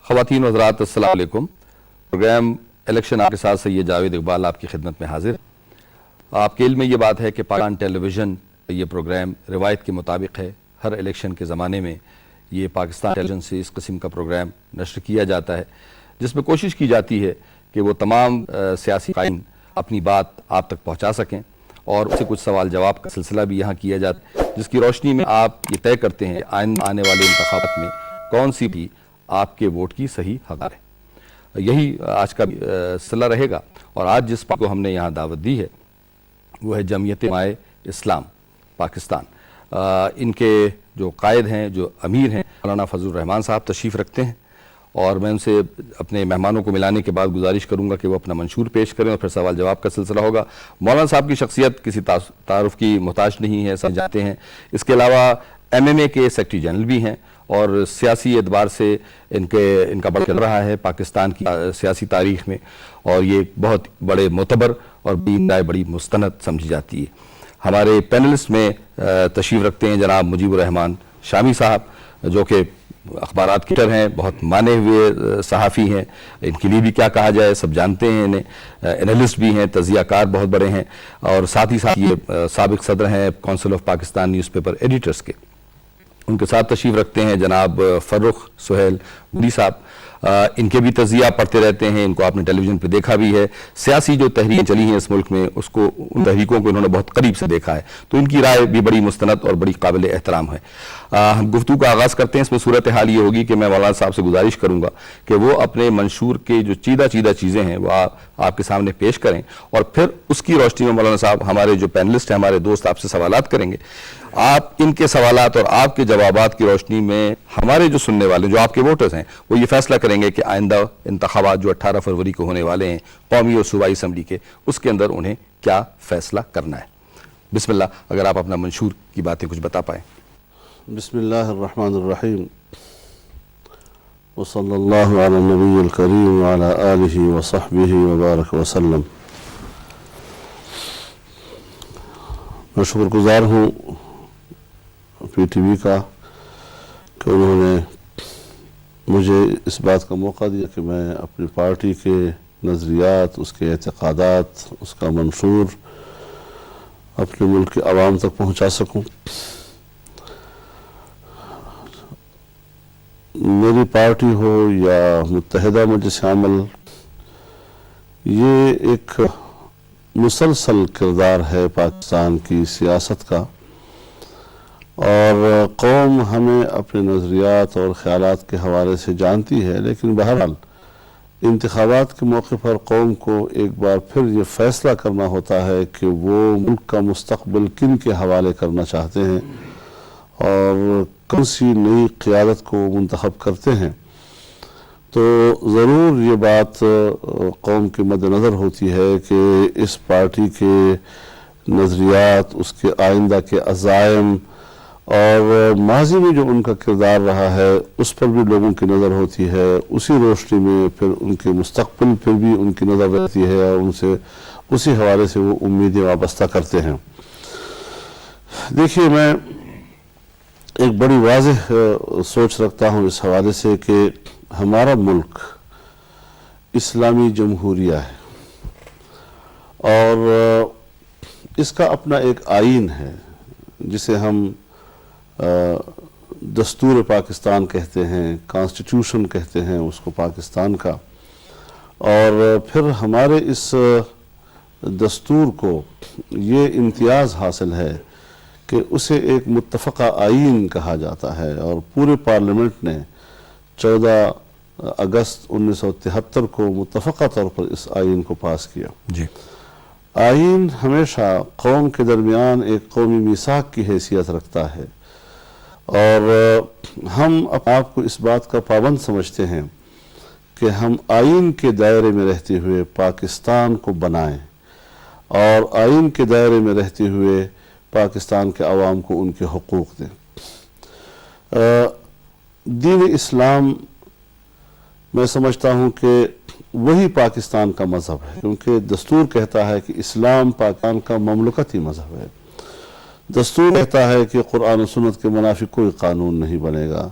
خواتین و حضرات السلام علیکم۔ پروگرام الیکشن آپ کے ساتھ سید جاوید اقبال آپ کی خدمت میں حاضر۔ آپ کے علم میں یہ بات ہے کہ پاکستان ٹیلی ویژن یہ پروگرام روایت کے مطابق ہے، ہر الیکشن کے زمانے میں یہ پاکستان ٹیلی ویژن سے اس قسم کا پروگرام نشر کیا جاتا ہے، جس میں کوشش کی جاتی ہے کہ وہ تمام سیاسی قائدین اپنی بات آپ تک پہنچا سکیں، اور اس سے کچھ سوال جواب کا سلسلہ بھی یہاں کیا جاتا ہے، جس کی روشنی میں آپ یہ طے کرتے ہیں آنے والے انتخابات میں کون سی بھی آپ کے ووٹ کی صحیح حقدار ہے۔ یہی آج کا سلسلہ رہے گا، اور آج جس بات کو ہم نے یہاں دعوت دی ہے وہ ہے جمعیت علماء اسلام پاکستان۔ ان کے جو قائد ہیں، جو امیر ہیں، مولانا فضل الرحمان صاحب تشریف رکھتے ہیں، اور میں ان سے اپنے مہمانوں کو ملانے کے بعد گزارش کروں گا کہ وہ اپنا منشور پیش کریں، اور پھر سوال جواب کا سلسلہ ہوگا۔ مولانا صاحب کی شخصیت کسی تعارف کی محتاج نہیں ہے، سب جانتے ہیں۔ اس کے علاوہ MMA کے سیکرٹری جنرل بھی ہیں، اور سیاسی اعتبار سے ان کا بڑا چل رہا ہے پاکستان کی سیاسی تاریخ میں، اور یہ بہت بڑے معتبر اور بڑی مستند سمجھی جاتی ہے۔ ہمارے پینلسٹ میں تشریف رکھتے ہیں جناب مجیب الرحمان شامی صاحب، جو کہ اخبارات کے ایڈیٹر ہیں، بہت مانے ہوئے صحافی ہیں، ان کے لیے بھی کیا کہا جائے، سب جانتے ہیں انہیں، انالسٹ بھی ہیں، تجزیہ کار بہت بڑے ہیں، اور ساتھ ہی ساتھ یہ سابق صدر ہیں council of Pakistan news paper editors کے۔ ان کے ساتھ تشریف رکھتے ہیں جناب فرخ سہیل مودی صاحب، ان کے بھی تجزیہ پڑھتے رہتے ہیں، ان کو آپ نے ٹیلی ویژن پہ دیکھا بھی ہے، سیاسی جو تحریکیں چلی ہیں اس ملک میں ان تحریکوں کو انہوں نے بہت قریب سے دیکھا ہے، تو ان کی رائے بھی بڑی مستند اور بڑی قابل احترام ہے۔ ہم گفتگو کا آغاز کرتے ہیں۔ اس میں صورتحال یہ ہوگی کہ میں مولانا صاحب سے گزارش کروں گا کہ وہ اپنے منشور کے جو چیدہ چیزیں ہیں وہ آپ کے سامنے پیش کریں، اور پھر اس کی روشنی میں مولانا صاحب ہمارے جو پینلسٹ ہیں، ہمارے دوست آپ سے سوالات کریں گے۔ آپ ان کے سوالات اور آپ کے جوابات کی روشنی میں ہمارے جو سننے والے، جو آپ کے ووٹرز ہیں، وہ یہ فیصلہ کریں گے کہ آئندہ انتخابات جو 18 فروری کو ہونے والے ہیں قومی اور صوبائی اسمبلی کے، اس کے اندر انہیں کیا فیصلہ کرنا ہے۔ بسم اللہ، اگر آپ اپنا منشور کی باتیں کچھ بتا پائیں۔ بسم اللہ الرحمن الرحیم، وصلی اللہ علی النبی الکریم وعلی آلہ وصحبہ وبارک وسلم۔ میں شکر گزار ہوں PTV کا کہ انہوں نے مجھے اس بات کا موقع دیا کہ میں اپنی پارٹی کے نظریات، اس کے اعتقادات، اس کا منشور اپنے ملک کے عوام تک پہنچا سکوں۔ میری پارٹی ہو یا متحدہ مجلس عمل، یہ ایک مسلسل کردار ہے پاکستان کی سیاست کا، اور قوم ہمیں اپنے نظریات اور خیالات کے حوالے سے جانتی ہے، لیکن بہرحال انتخابات کے موقع پر قوم کو ایک بار پھر یہ فیصلہ کرنا ہوتا ہے کہ وہ ملک کا مستقبل کن کے حوالے کرنا چاہتے ہیں اور کون سی نئی قیادت کو منتخب کرتے ہیں۔ تو ضرور یہ بات قوم کے مد نظر ہوتی ہے کہ اس پارٹی کے نظریات، اس کے آئندہ کے عزائم اور ماضی میں جو ان کا کردار رہا ہے اس پر بھی لوگوں کی نظر ہوتی ہے، اسی روشنی میں پھر ان کے مستقبل پر بھی ان کی نظر رہتی ہے، اور ان سے اسی حوالے سے وہ امیدیں وابستہ کرتے ہیں۔ دیکھیے، میں ایک بڑی واضح سوچ رکھتا ہوں اس حوالے سے کہ ہمارا ملک اسلامی جمہوریہ ہے، اور اس کا اپنا ایک آئین ہے جسے ہم دستور پاکستان کہتے ہیں، کانسٹیٹیوشن کہتے ہیں اس کو پاکستان کا، اور پھر ہمارے اس دستور کو یہ امتیاز حاصل ہے کہ اسے ایک متفقہ آئین کہا جاتا ہے، اور پورے پارلیمنٹ نے 14 اگست 1973 کو متفقہ طور پر اس آئین کو پاس کیا۔ جی، آئین ہمیشہ قوم کے درمیان ایک قومی میثاق کی حیثیت رکھتا ہے، اور ہم آپ کو اس بات کا پابند سمجھتے ہیں کہ ہم آئین کے دائرے میں رہتے ہوئے پاکستان کو بنائیں، اور آئین کے دائرے میں رہتے ہوئے پاکستان کے عوام کو ان کے حقوق دیں۔ دین اسلام، میں سمجھتا ہوں کہ وہی پاکستان کا مذہب ہے، کیونکہ دستور کہتا ہے کہ اسلام پاکستان کا مملکتی مذہب ہے۔ دستور کہتا ہے کہ قرآن و سنت کے منافق کوئی قانون نہیں بنے گا۔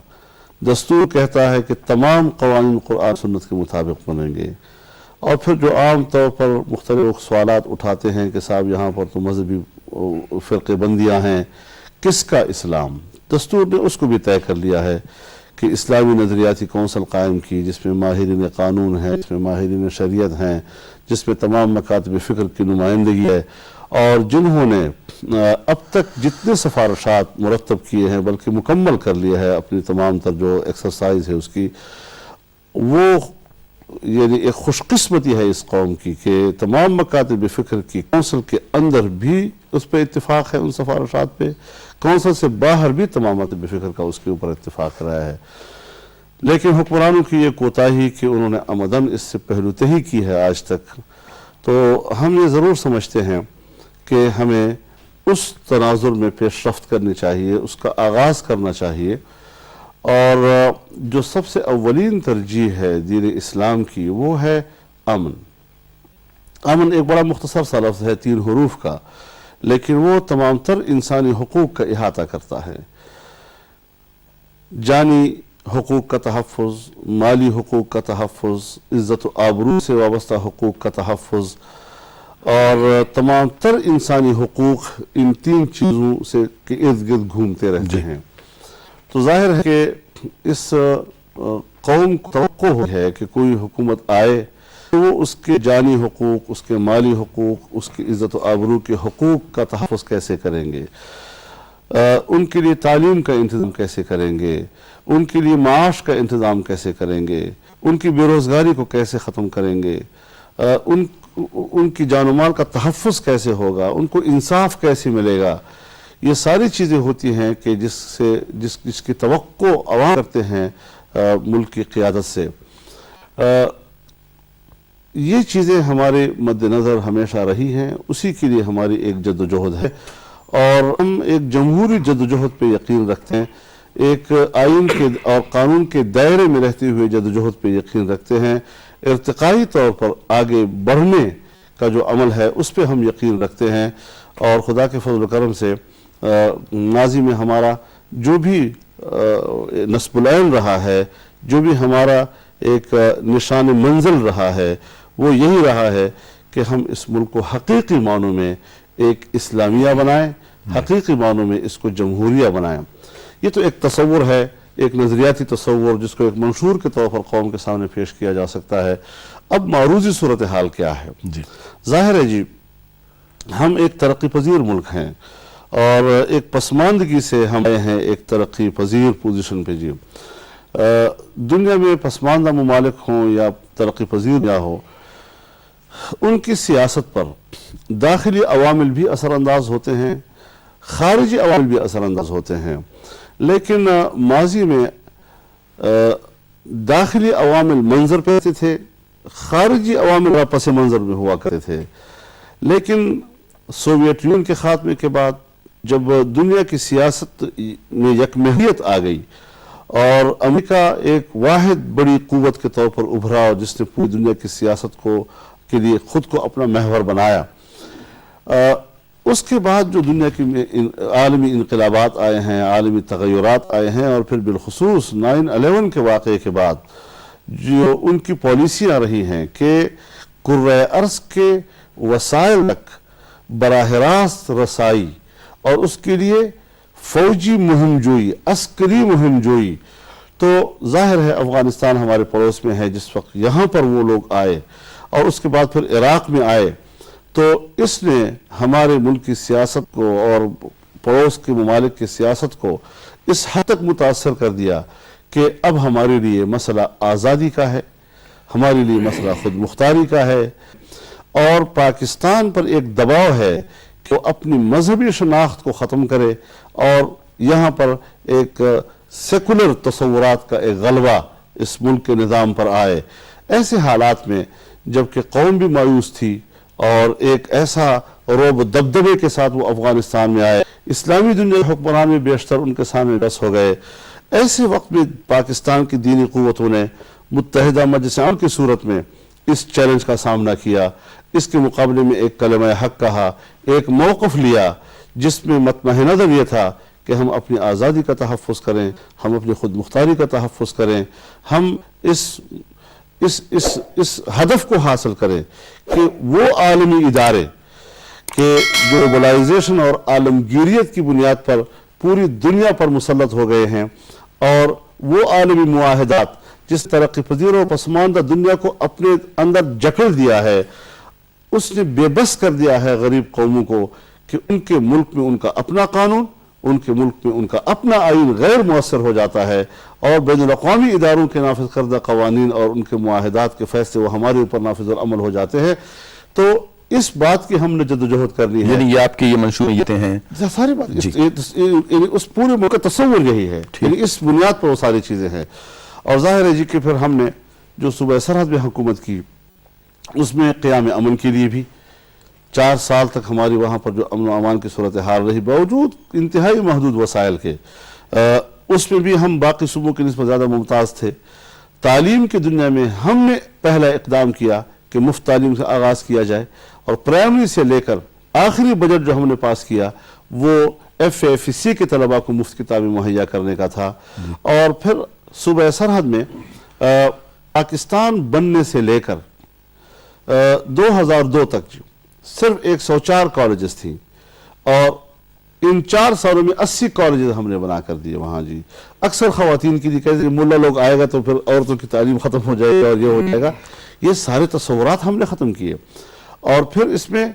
دستور کہتا ہے کہ تمام قوانین قرآن سنت کے مطابق بنیں گے، اور پھر جو عام طور پر مختلف سوالات اٹھاتے ہیں کہ صاحب یہاں پر تو مذہبی فرقے بندیاں ہیں، کس کا اسلام؟ دستور نے اس کو بھی طے کر لیا ہے کہ اسلامی نظریاتی کونسل قائم کی، جس میں ماہرین قانون ہیں، جس میں ماہرین شریعت ہیں، جس میں تمام مکاتب فکر کی نمائندگی ہے، اور جنہوں نے اب تک جتنے سفارشات مرتب کیے ہیں بلکہ مکمل کر لیا ہے اپنی تمام تر جو ایکسرسائز ہے اس کی، وہ یعنی ایک خوش قسمتی ہے اس قوم کی کہ تمام مکاتب فکر کی کونسل کے اندر بھی اس پہ اتفاق ہے، ان سفارشات پہ، کونسل سے باہر بھی تمام مکاتب فکر کا اس کے اوپر اتفاق رہا ہے۔ لیکن حکمرانوں کی یہ کوتاہی کہ انہوں نے عمدن اس سے پہلو تہی کی ہے آج تک، تو ہم یہ ضرور سمجھتے ہیں کہ ہمیں اس تناظر میں پیش رفت کرنی چاہیے، اس کا آغاز کرنا چاہیے، اور جو سب سے اولین ترجیح ہے دین اسلام کی وہ ہے امن۔ امن ایک بڑا مختصر سا لفظ ہے 3 حروف کا، لیکن وہ تمام تر انسانی حقوق کا احاطہ کرتا ہے۔ جانی حقوق کا تحفظ، مالی حقوق کا تحفظ، عزت و آبرو سے وابستہ حقوق کا تحفظ، اور تمام تر انسانی حقوق ان 3 چیزوں سے کے ارد گرد گھومتے رہتے ہیں۔ تو ظاہر ہے کہ اس قوم کو توقع ہے کہ کوئی حکومت آئے تو وہ اس کے جانی حقوق، اس کے مالی حقوق، اس کی عزت و آبرو کے حقوق کا تحفظ کیسے کریں گے، ان کے لیے تعلیم کا انتظام کیسے کریں گے، ان کے لیے معاش کا انتظام کیسے کریں گے، ان کی بے روزگاری کو کیسے ختم کریں گے، ان کی جان و مال کا تحفظ کیسے ہوگا، ان کو انصاف کیسے ملے گا۔ یہ ساری چیزیں ہوتی ہیں کہ جس کی توقع عوام کرتے ہیں ملک کی قیادت سے۔ یہ چیزیں ہمارے مد نظر ہمیشہ رہی ہیں، اسی کے لیے ہماری ایک جد و جہد ہے، اور ہم ایک جمہوری جد و جہد پہ یقین رکھتے ہیں، ایک آئین کے اور قانون کے دائرے میں رہتے ہوئے جد و جہد پہ یقین رکھتے ہیں، ارتقائی طور پر آگے بڑھنے کا جو عمل ہے اس پہ ہم یقین رکھتے ہیں، اور خدا کے فضل و کرم سے ماضی میں ہمارا جو بھی نصب العین رہا ہے، جو بھی ہمارا ایک نشان منزل رہا ہے، وہ یہی رہا ہے کہ ہم اس ملک کو حقیقی معنوں میں ایک اسلامیہ بنائیں، حقیقی معنوں میں اس کو جمہوریہ بنائیں۔ یہ تو ایک تصور ہے، ایک نظریاتی تصور جس کو ایک منشور کے طور پر قوم کے سامنے پیش کیا جا سکتا ہے۔ اب معروضی صورتحال کیا ہے؟ ظاہر ہے جی، ہم ایک ترقی پذیر ملک ہیں، اور ایک پسماندگی سے ہم آئے ہیں ایک ترقی پذیر پوزیشن پہ۔ جی دنیا میں پسماندہ ممالک ہوں یا ترقی پذیر یا ہو، ان کی سیاست پر داخلی عوامل بھی اثر انداز ہوتے ہیں، خارجی عوامل بھی اثر انداز ہوتے ہیں، لیکن ماضی میں داخلی عوامل منظر پہ آتے تھے، خارجی عوامل پس منظر میں ہوا کرتے تھے۔ لیکن سوویت یونین کے خاتمے کے بعد جب دنیا کی سیاست میں یکمہیت آ گئی اور امریکہ ایک واحد بڑی قوت کے طور پر ابھرا، اور جس نے پوری دنیا کی سیاست کے لیے خود کو اپنا محور بنایا، اس کے بعد جو دنیا کی عالمی انقلابات آئے ہیں، عالمی تغیرات آئے ہیں، اور پھر بالخصوص 9/11 کے واقعے کے بعد جو ان کی پالیسیاں رہی ہیں کہ کرۂ ارض کے وسائل تک براہ راست رسائی، اور اس کے لیے فوجی مہم جوئی، عسکری مہم جوئی، تو ظاہر ہے افغانستان ہمارے پڑوس میں ہے، جس وقت یہاں پر وہ لوگ آئے اور اس کے بعد پھر عراق میں آئے، تو اس نے ہمارے ملک کی سیاست کو اور پڑوس کے ممالک کی سیاست کو اس حد تک متاثر کر دیا کہ اب ہمارے لیے مسئلہ آزادی کا ہے، ہمارے لیے مسئلہ خود مختاری کا ہے، اور پاکستان پر ایک دباؤ ہے کہ وہ اپنی مذہبی شناخت کو ختم کرے اور یہاں پر ایک سیکولر تصورات کا ایک غلبہ اس ملک کے نظام پر آئے۔ ایسے حالات میں جبکہ قوم بھی مایوس تھی اور ایک ایسا رعب و دبدبے کے ساتھ وہ افغانستان میں آئے، اسلامی دنیا کے حکمران میں بیشتر ان کے سامنے بس ہو گئے، ایسے وقت میں پاکستان کی دینی قوتوں نے متحدہ مجلس عام کی صورت میں اس چیلنج کا سامنا کیا، اس کے مقابلے میں ایک کلمہ حق کہا، ایک موقف لیا جس میں مطمئن نظر یہ تھا کہ ہم اپنی آزادی کا تحفظ کریں، ہم اپنی خود مختاری کا تحفظ کریں، ہم اس ہدف کو حاصل کریں کہ وہ عالمی ادارے کہ جو گلوبلائزیشن اور عالمگیریت کی بنیاد پر پوری دنیا پر مسلط ہو گئے ہیں، اور وہ عالمی معاہدات جس ترقی پذیر و پسماندہ دنیا کو اپنے اندر جکڑ دیا ہے، اس نے بے بس کر دیا ہے غریب قوموں کو کہ ان کے ملک میں ان کا اپنا قانون، ان کے ملک میں ان کا اپنا آئین غیر مؤثر ہو جاتا ہے، اور بین الاقوامی اداروں کے نافذ کردہ قوانین اور ان کے معاہدات کے فیصلے وہ ہمارے اوپر نافذ العمل ہو جاتے ہیں۔ تو اس بات کی ہم نے جدوجہد کرنی ہے، یعنی یہ آپ کی یہ منشوریتیں ہیں، ساری بات اس پورے ملک کا تصور یہی ہے، یعنی اس بنیاد پر وہ ساری چیزیں ہیں۔ اور ظاہر ہے جی کہ پھر ہم نے جو صوبہ سرحد میں حکومت کی، اس میں قیام امن کے لیے بھی 4 سال تک ہماری وہاں پر جو امن و امان کی صورتحال رہی، باوجود انتہائی محدود وسائل کے، اس میں بھی ہم باقی صوبوں کی نسبت زیادہ ممتاز تھے۔ تعلیم کی دنیا میں ہم نے پہلا اقدام کیا کہ مفت تعلیم سے آغاز کیا جائے، اور پرائمری سے لے کر آخری بجٹ جو ہم نے پاس کیا وہ FAFC کے طلباء کو مفت کتابیں مہیا کرنے کا تھا۔ اور پھر صوبہ سرحد میں پاکستان بننے سے لے کر 2002 تک صرف 104 کالجز تھیں، اور ان 4 سالوں میں 80 کالجز ہم نے بنا کر دیے وہاں جی۔ اکثر خواتین کی کہتے ہیں ملا لوگ آئے گا تو پھر عورتوں کی تعلیم ختم ہو جائے گا اور یہ ہو جائے گا، یہ سارے تصورات ہم نے ختم کیے۔ اور پھر اس میں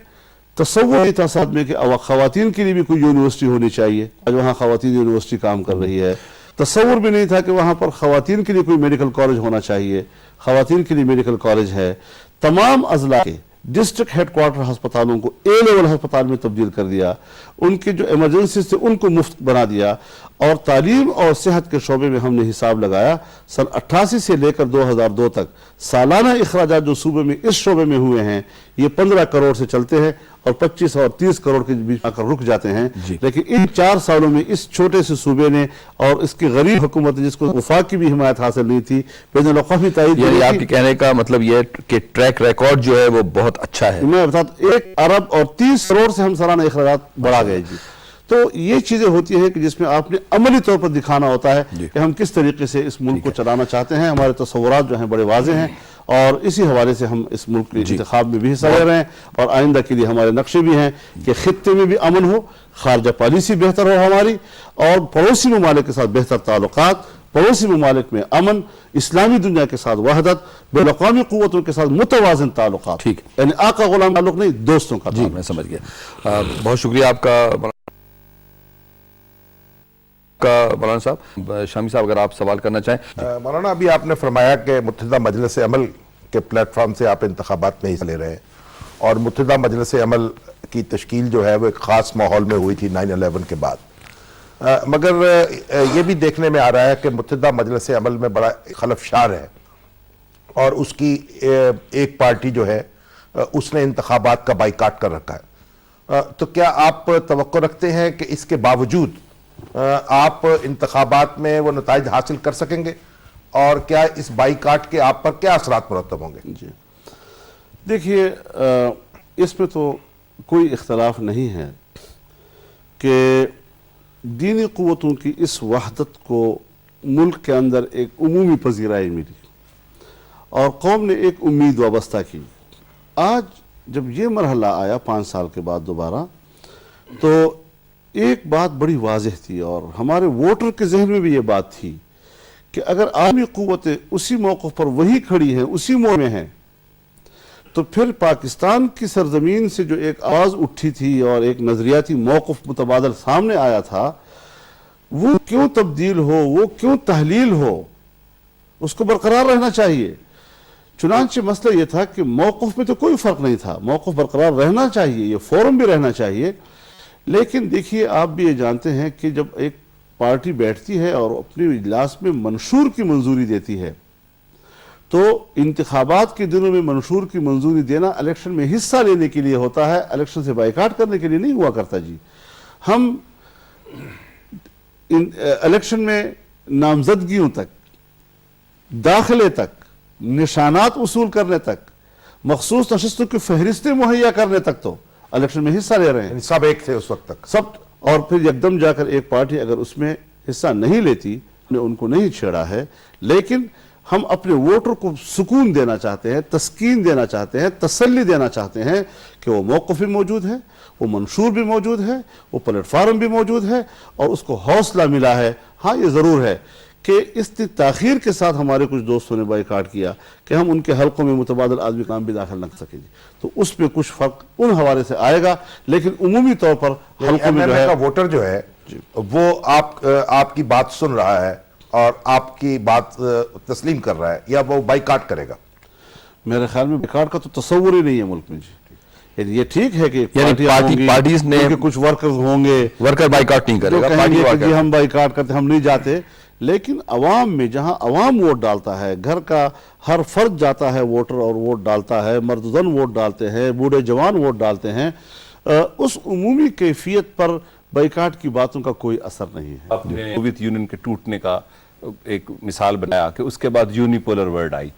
تصور نہیں تھا ساتھ میں کہ خواتین کے لیے بھی کوئی یونیورسٹی ہونی چاہیے، آج وہاں خواتین یونیورسٹی کام کر رہی ہے۔ تصور بھی نہیں تھا کہ وہاں پر خواتین کے لیے کوئی میڈیکل کالج ہونا چاہیے، خواتین کے لیے میڈیکل کالج ہے۔ تمام اضلاع کے ڈسٹرکٹ ہیڈ کوارٹر ہسپتالوں کو A لیول ہسپتال میں تبدیل کر دیا، ان کے جو ایمرجنسیز تھے ان کو مفت بنا دیا، اور تعلیم اور صحت کے شعبے میں ہم نے حساب لگایا سن 88 سے لے کر 2002 تک سالانہ اخراجات جو صوبے میں اس شعبے میں ہوئے ہیں یہ 15 کروڑ سے چلتے ہیں، اور 25 اور 30 کروڑ کے بیچ آ کر رک جاتے ہیں۔ لیکن ان 4 سالوں میں اس چھوٹے سے صوبے نے اور اس کی غریب حکومت جس کو وفاق کی بھی حمایت حاصل نہیں تھی، بین الاقوامی تائید، یعنی آپ کے کہنے کا مطلب یہ کہ ٹریک ریکارڈ جو ہے وہ بہت اچھا ہے۔ میں بتاتا 1 ارب اور 30 کروڑ سے ہم سالانہ اخراجات بڑھا گئے جی۔ تو یہ چیزیں ہوتی ہیں کہ جس میں آپ نے عملی طور پر دکھانا ہوتا ہے کہ ہم کس طریقے سے اس ملک کو چلانا چاہتے ہیں۔ ہمارے تصورات جو ہیں بڑے واضح ہیں، اور اسی حوالے سے ہم اس ملک کے انتخاب میں بھی حصہ لے رہے ہیں، اور آئندہ کے لیے ہمارے نقشے بھی ہیں کہ خطے میں بھی امن ہو، خارجہ پالیسی بہتر ہو ہماری، اور پڑوسی ممالک کے ساتھ بہتر تعلقات، پڑوسی ممالک میں امن، اسلامی دنیا کے ساتھ وحدت، بین الاقوامی قوتوں کے ساتھ متوازن تعلقات، یعنی آقا غلام تعلق نہیں، دوستوں کا تعلق۔ میں سمجھ گیا، بہت شکریہ آپ کا مولانا صاحب۔ شامی صاحب اگر آپ سوال کرنا چاہیں۔ مولانا ابھی آپ نے فرمایا کہ متحدہ مجلس عمل کے پلیٹ فارم سے آپ انتخابات میں حصہ لے رہے ہیں، اور متحدہ مجلس عمل کی تشکیل جو ہے وہ ایک خاص ماحول میں ہوئی تھی 9/11 کے بعد، مگر یہ بھی دیکھنے میں آ رہا ہے کہ متحدہ مجلس عمل میں بڑا خلفشار ہے، اور اس کی ایک پارٹی جو ہے اس نے انتخابات کا بائیکاٹ کر رکھا ہے۔ تو کیا آپ توقع رکھتے ہیں کہ اس کے باوجود آپ انتخابات میں وہ نتائج حاصل کر سکیں گے، اور کیا اس بائیکاٹ کے آپ پر کیا اثرات مرتب ہوں گے؟ جی دیکھیے، اس میں تو کوئی اختلاف نہیں ہے کہ دینی قوتوں کی اس وحدت کو ملک کے اندر ایک عمومی پذیرائی ملی، اور قوم نے ایک امید وابستہ کی۔ آج جب یہ مرحلہ آیا 5 سال کے بعد دوبارہ، تو ایک بات بڑی واضح تھی، اور ہمارے ووٹر کے ذہن میں بھی یہ بات تھی کہ اگر عالمی قوتیں اسی موقف پر وہی کھڑی ہیں، اسی موڑ میں ہیں، تو پھر پاکستان کی سرزمین سے جو ایک آواز اٹھی تھی اور ایک نظریاتی موقف متبادل سامنے آیا تھا، وہ کیوں تبدیل ہو، وہ کیوں تحلیل ہو، اس کو برقرار رہنا چاہیے۔ چنانچہ مسئلہ یہ تھا کہ موقف میں تو کوئی فرق نہیں تھا، موقف برقرار رہنا چاہیے، یہ فورم بھی رہنا چاہیے۔ لیکن دیکھیے، آپ بھی یہ جانتے ہیں کہ جب ایک پارٹی بیٹھتی ہے اور اپنے اجلاس میں منشور کی منظوری دیتی ہے، تو انتخابات کے دنوں میں منشور کی منظوری دینا الیکشن میں حصہ لینے کے لیے ہوتا ہے، الیکشن سے بائیکاٹ کرنے کے لیے نہیں ہوا کرتا جی۔ ہم الیکشن میں نامزدگیوں تک، داخلے تک، نشانات وصول کرنے تک، مخصوص نشستوں کی فہرستیں مہیا کرنے تک تو الیکشن میں حصہ لے رہے ہیں۔ سب ایک تھے اس وقت تک؟ سب اور پھر یکدم جا کر ایک پارٹی اگر اس میں حصہ نہیں لیتی، نے ان کو نہیں چھیڑا ہے، لیکن ہم اپنے ووٹر کو سکون دینا چاہتے ہیں، تسکین دینا چاہتے ہیں، تسلی دینا چاہتے ہیں کہ وہ موقف بھی موجود ہے، وہ منشور بھی موجود ہے، وہ پلیٹ فارم بھی موجود ہے، اور اس کو حوصلہ ملا ہے۔ ہاں یہ ضرور ہے کہ اس تاخیر کے ساتھ ہمارے کچھ دوستوں نے بائیکاٹ کیا کہ ہم ان کے حلقوں میں متبادل آدمی کام بھی داخل نہ کر سکیں جی، تو اس میں کچھ فرق ان حوالے سے آئے گا، لیکن عمومی طور پر حلقوں میں جو ہے کا ووٹر جو ہے وہ آپ کی بات سن رہا ہے اور آپ کی بات تسلیم کر رہا ہے، یا وہ بائیکاٹ کرے گا؟ میرے خیال میں بائیکاٹ کا تو تصور ہی نہیں ہے ملک میں جی۔ یعنی یہ ٹھیک ہے کہ پارٹیز نے کچھ ورکرز ہوں گے، ورکر بائیکاٹ نہیں کرے گا، کہیں گے کہ جی ہم بائیکاٹ کرتے، ہم نہیں جاتے، لیکن عوام میں جہاں عوام ووٹ ڈالتا ہے، گھر کا ہر فرد جاتا ہے ووٹر اور ووٹ ڈالتا ہے، مرد زن ووٹ ڈالتے ہیں، بوڑھے جوان ووٹ ڈالتے ہیں، اس عمومی کیفیت پر بائیکاٹ کی باتوں کا کوئی اثر نہیں ہے۔ آپ نے سوویت یونین کے ٹوٹنے کا ایک مثال بنایا کہ اس کے بعد یونیپولر ورلڈ آئی،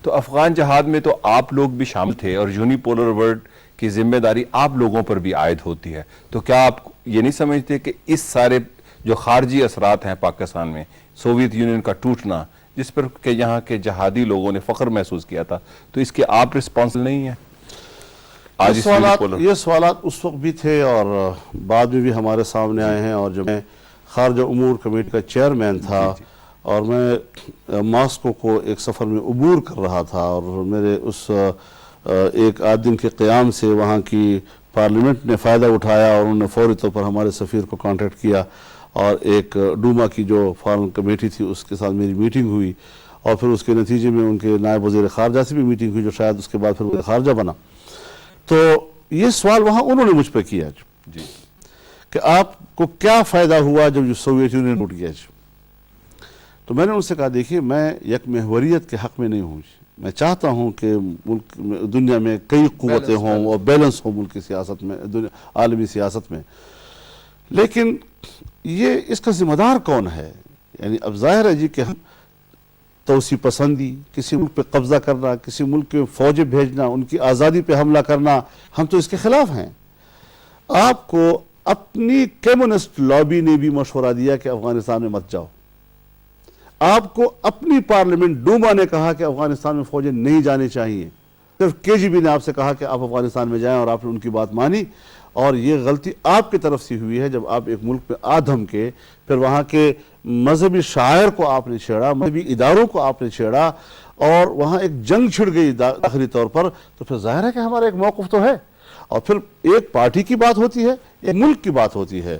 تو افغان جہاد میں تو آپ لوگ بھی شامل تھے اور یونیپولر ورلڈ کی ذمہ داری آپ لوگوں پر بھی عائد ہوتی ہے، تو کیا آپ یہ نہیں سمجھتے کہ اس سارے جو خارجی اثرات ہیں پاکستان میں، سوویت یونین کا ٹوٹنا جس پر کہ یہاں کے جہادی لوگوں نے فخر محسوس کیا تھا، تو اس کے آپ رسپانسبل نہیں ہیں؟ آج یہ سوالات اس وقت بھی تھے اور بعد میں بھی ہمارے سامنے آئے ہیں، اور جب میں خارجہ امور کمیٹی کا چیئرمین تھا اور میں ماسکو کو ایک سفر میں عبور کر رہا تھا، اور میرے اس ایک آدھ دن کے قیام سے وہاں کی پارلیمنٹ نے فائدہ اٹھایا اور انہوں نے فوری طور پر ہمارے سفیر کو کانٹیکٹ کیا، اور ایک ڈوما کی جو فارن کمیٹی تھی اس کے ساتھ میری میٹنگ ہوئی، اور پھر اس کے نتیجے میں ان کے نائب وزیر خارجہ سے بھی میٹنگ ہوئی، جو شاید اس کے بعد پھر وزیر خارجہ بنا۔ تو یہ سوال وہاں انہوں نے مجھ پہ کیا جی کہ آپ کو کیا فائدہ ہوا جب یہ سوویت یونین ٹوٹ گیا جی؟ تو میں نے ان سے کہا دیکھیے میں یک محوریت کے حق میں نہیں ہوں جی، میں چاہتا ہوں کہ ملک دنیا میں کئی قوتیں ہوں اور بیلنس ہو ملک کی سیاست میں، عالمی سیاست میں، لیکن یہ اس کا ذمہ دار کون ہے؟ یعنی اب ظاہر ہے جی کہ ہم توسیع پسندی، کسی ملک پہ قبضہ کرنا، کسی ملک کے فوجیں بھیجنا، ان کی آزادی پہ حملہ کرنا، ہم تو اس کے خلاف ہیں۔ آپ کو اپنی کمیونسٹ لابی نے بھی مشورہ دیا کہ افغانستان میں مت جاؤ، آپ کو اپنی پارلیمنٹ ڈوما نے کہا کہ افغانستان میں فوجیں نہیں جانی چاہیے، صرف KGB نے آپ سے کہا کہ آپ افغانستان میں جائیں اور آپ نے ان کی بات مانی، اور یہ غلطی آپ کی طرف سے ہوئی ہے جب آپ ایک ملک میں آدھم کے پھر وہاں کے مذہبی شاعر کو آپ نے چھیڑا، مذہبی اداروں کو آپ نے چھیڑا، اور وہاں ایک جنگ چھڑ گئی داخلی طور پر، تو پھر ظاہر ہے کہ ہمارا ایک موقف تو ہے، اور پھر ایک پارٹی کی بات ہوتی ہے، ایک ملک کی بات ہوتی ہے۔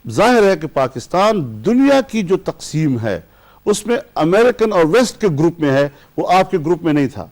ظاہر ہے کہ پاکستان دنیا کی جو تقسیم ہے اس میں امریکن اور ویسٹ کے گروپ میں ہے، وہ آپ کے گروپ میں نہیں تھا۔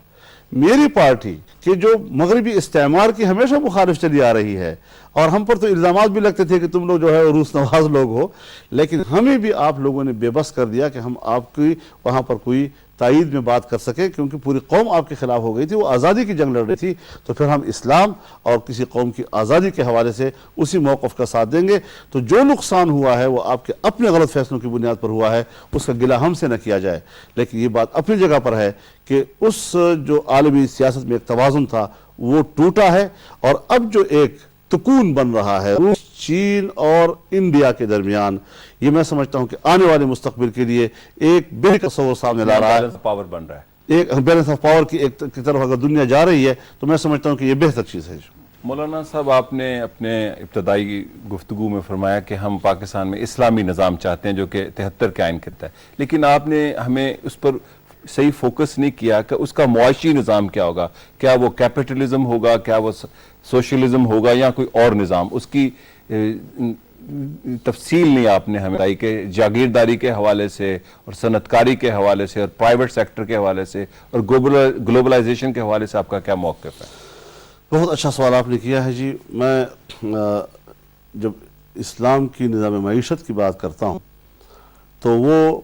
میری پارٹی کہ جو مغربی استعمار کی ہمیشہ مخالف چلی آ رہی ہے، اور ہم پر تو الزامات بھی لگتے تھے کہ تم لوگ جو ہے روس نواز لوگ ہو، لیکن ہمیں بھی آپ لوگوں نے بے بس کر دیا کہ ہم آپ کی وہاں پر کوئی تائید میں بات کر سکے، کیونکہ پوری قوم آپ کے خلاف ہو گئی تھی، وہ آزادی کی جنگ لڑ رہی تھی، تو پھر ہم اسلام اور کسی قوم کی آزادی کے حوالے سے اسی موقف کا ساتھ دیں گے۔ تو جو نقصان ہوا ہے وہ آپ کے اپنے غلط فیصلوں کی بنیاد پر ہوا ہے، اس کا گلہ ہم سے نہ کیا جائے، لیکن یہ بات اپنی جگہ پر ہے کہ اس جو عالمی سیاست میں ایک توازن تھا وہ ٹوٹا ہے، اور اب جو ایک تکون بن رہا ہے روس، چین اور انڈیا کے درمیان، یہ میں سمجھتا ہوں کہ آنے والے مستقبل کے لیے ایک بہتر تصور سامنے لا رہا ہے، بیلنس آف پاور بن رہا ہے، ایک بیلنس آف پاور کی طرف اگر دنیا جا رہی ہے تو میں سمجھتا ہوں کہ یہ بہتر چیز ہے۔ مولانا صاحب آپ نے اپنے ابتدائی گفتگو میں فرمایا کہ ہم پاکستان میں اسلامی نظام چاہتے ہیں جو کہ 73 کے آئین کرتا ہے، لیکن آپ نے ہمیں اس پر صحیح فوکس نہیں کیا کہ اس کا معاشی نظام کیا ہوگا، کیا وہ کیپٹلزم ہوگا، کیا وہ سوشلزم ہوگا یا کوئی اور نظام، اس کی تفصیل نہیں آپ نے ہمیں بتائی کہ جاگیرداری کے حوالے سے اور صنعتکاری کے حوالے سے اور پرائیویٹ سیکٹر کے حوالے سے اور گلوبلائزیشن کے حوالے سے آپ کا کیا موقف ہے؟ بہت اچھا سوال آپ نے کیا ہے جی۔ میں جب اسلام کی نظام معیشت کی بات کرتا ہوں تو وہ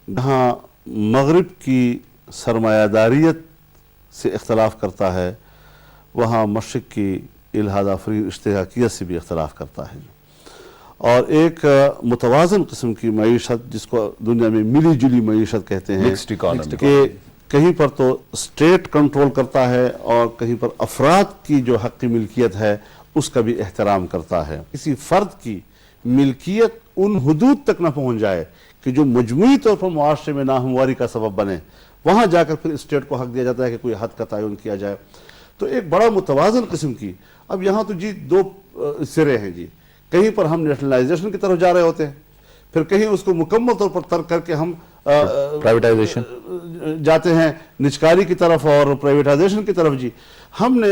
جہاں مغرب کی سرمایہ داریت سے اختلاف کرتا ہے وہاں مشرق کی الحاد آفرین اشتراکیت سے بھی اختلاف کرتا ہے، اور ایک متوازن قسم کی معیشت جس کو دنیا میں ملی جلی معیشت کہتے ہیں کہ کہیں پر تو اسٹیٹ کنٹرول کرتا ہے اور کہیں پر افراد کی جو حقی ملکیت ہے اس کا بھی احترام کرتا ہے. کسی فرد کی ملکیت ان حدود تک نہ پہنچ جائے کہ جو مجموعی طور پر معاشرے میں ناہمواری کا سبب بنے, وہاں جا کر پھر اسٹیٹ کو حق دیا جاتا ہے کہ کوئی حد کا تعین کیا جائے. تو ایک بڑا متوازن قسم کی, اب یہاں تو جی دو سرے ہیں جی, کہیں پر ہم نیشنلائزیشن کی طرف جا رہے ہوتے ہیں, پھر کہیں اس کو مکمل طور پر ترک کر کے ہم پرائیویٹائزیشن جاتے ہیں نجکاری کی طرف اور پرائیویٹائزیشن کی طرف. جی ہم نے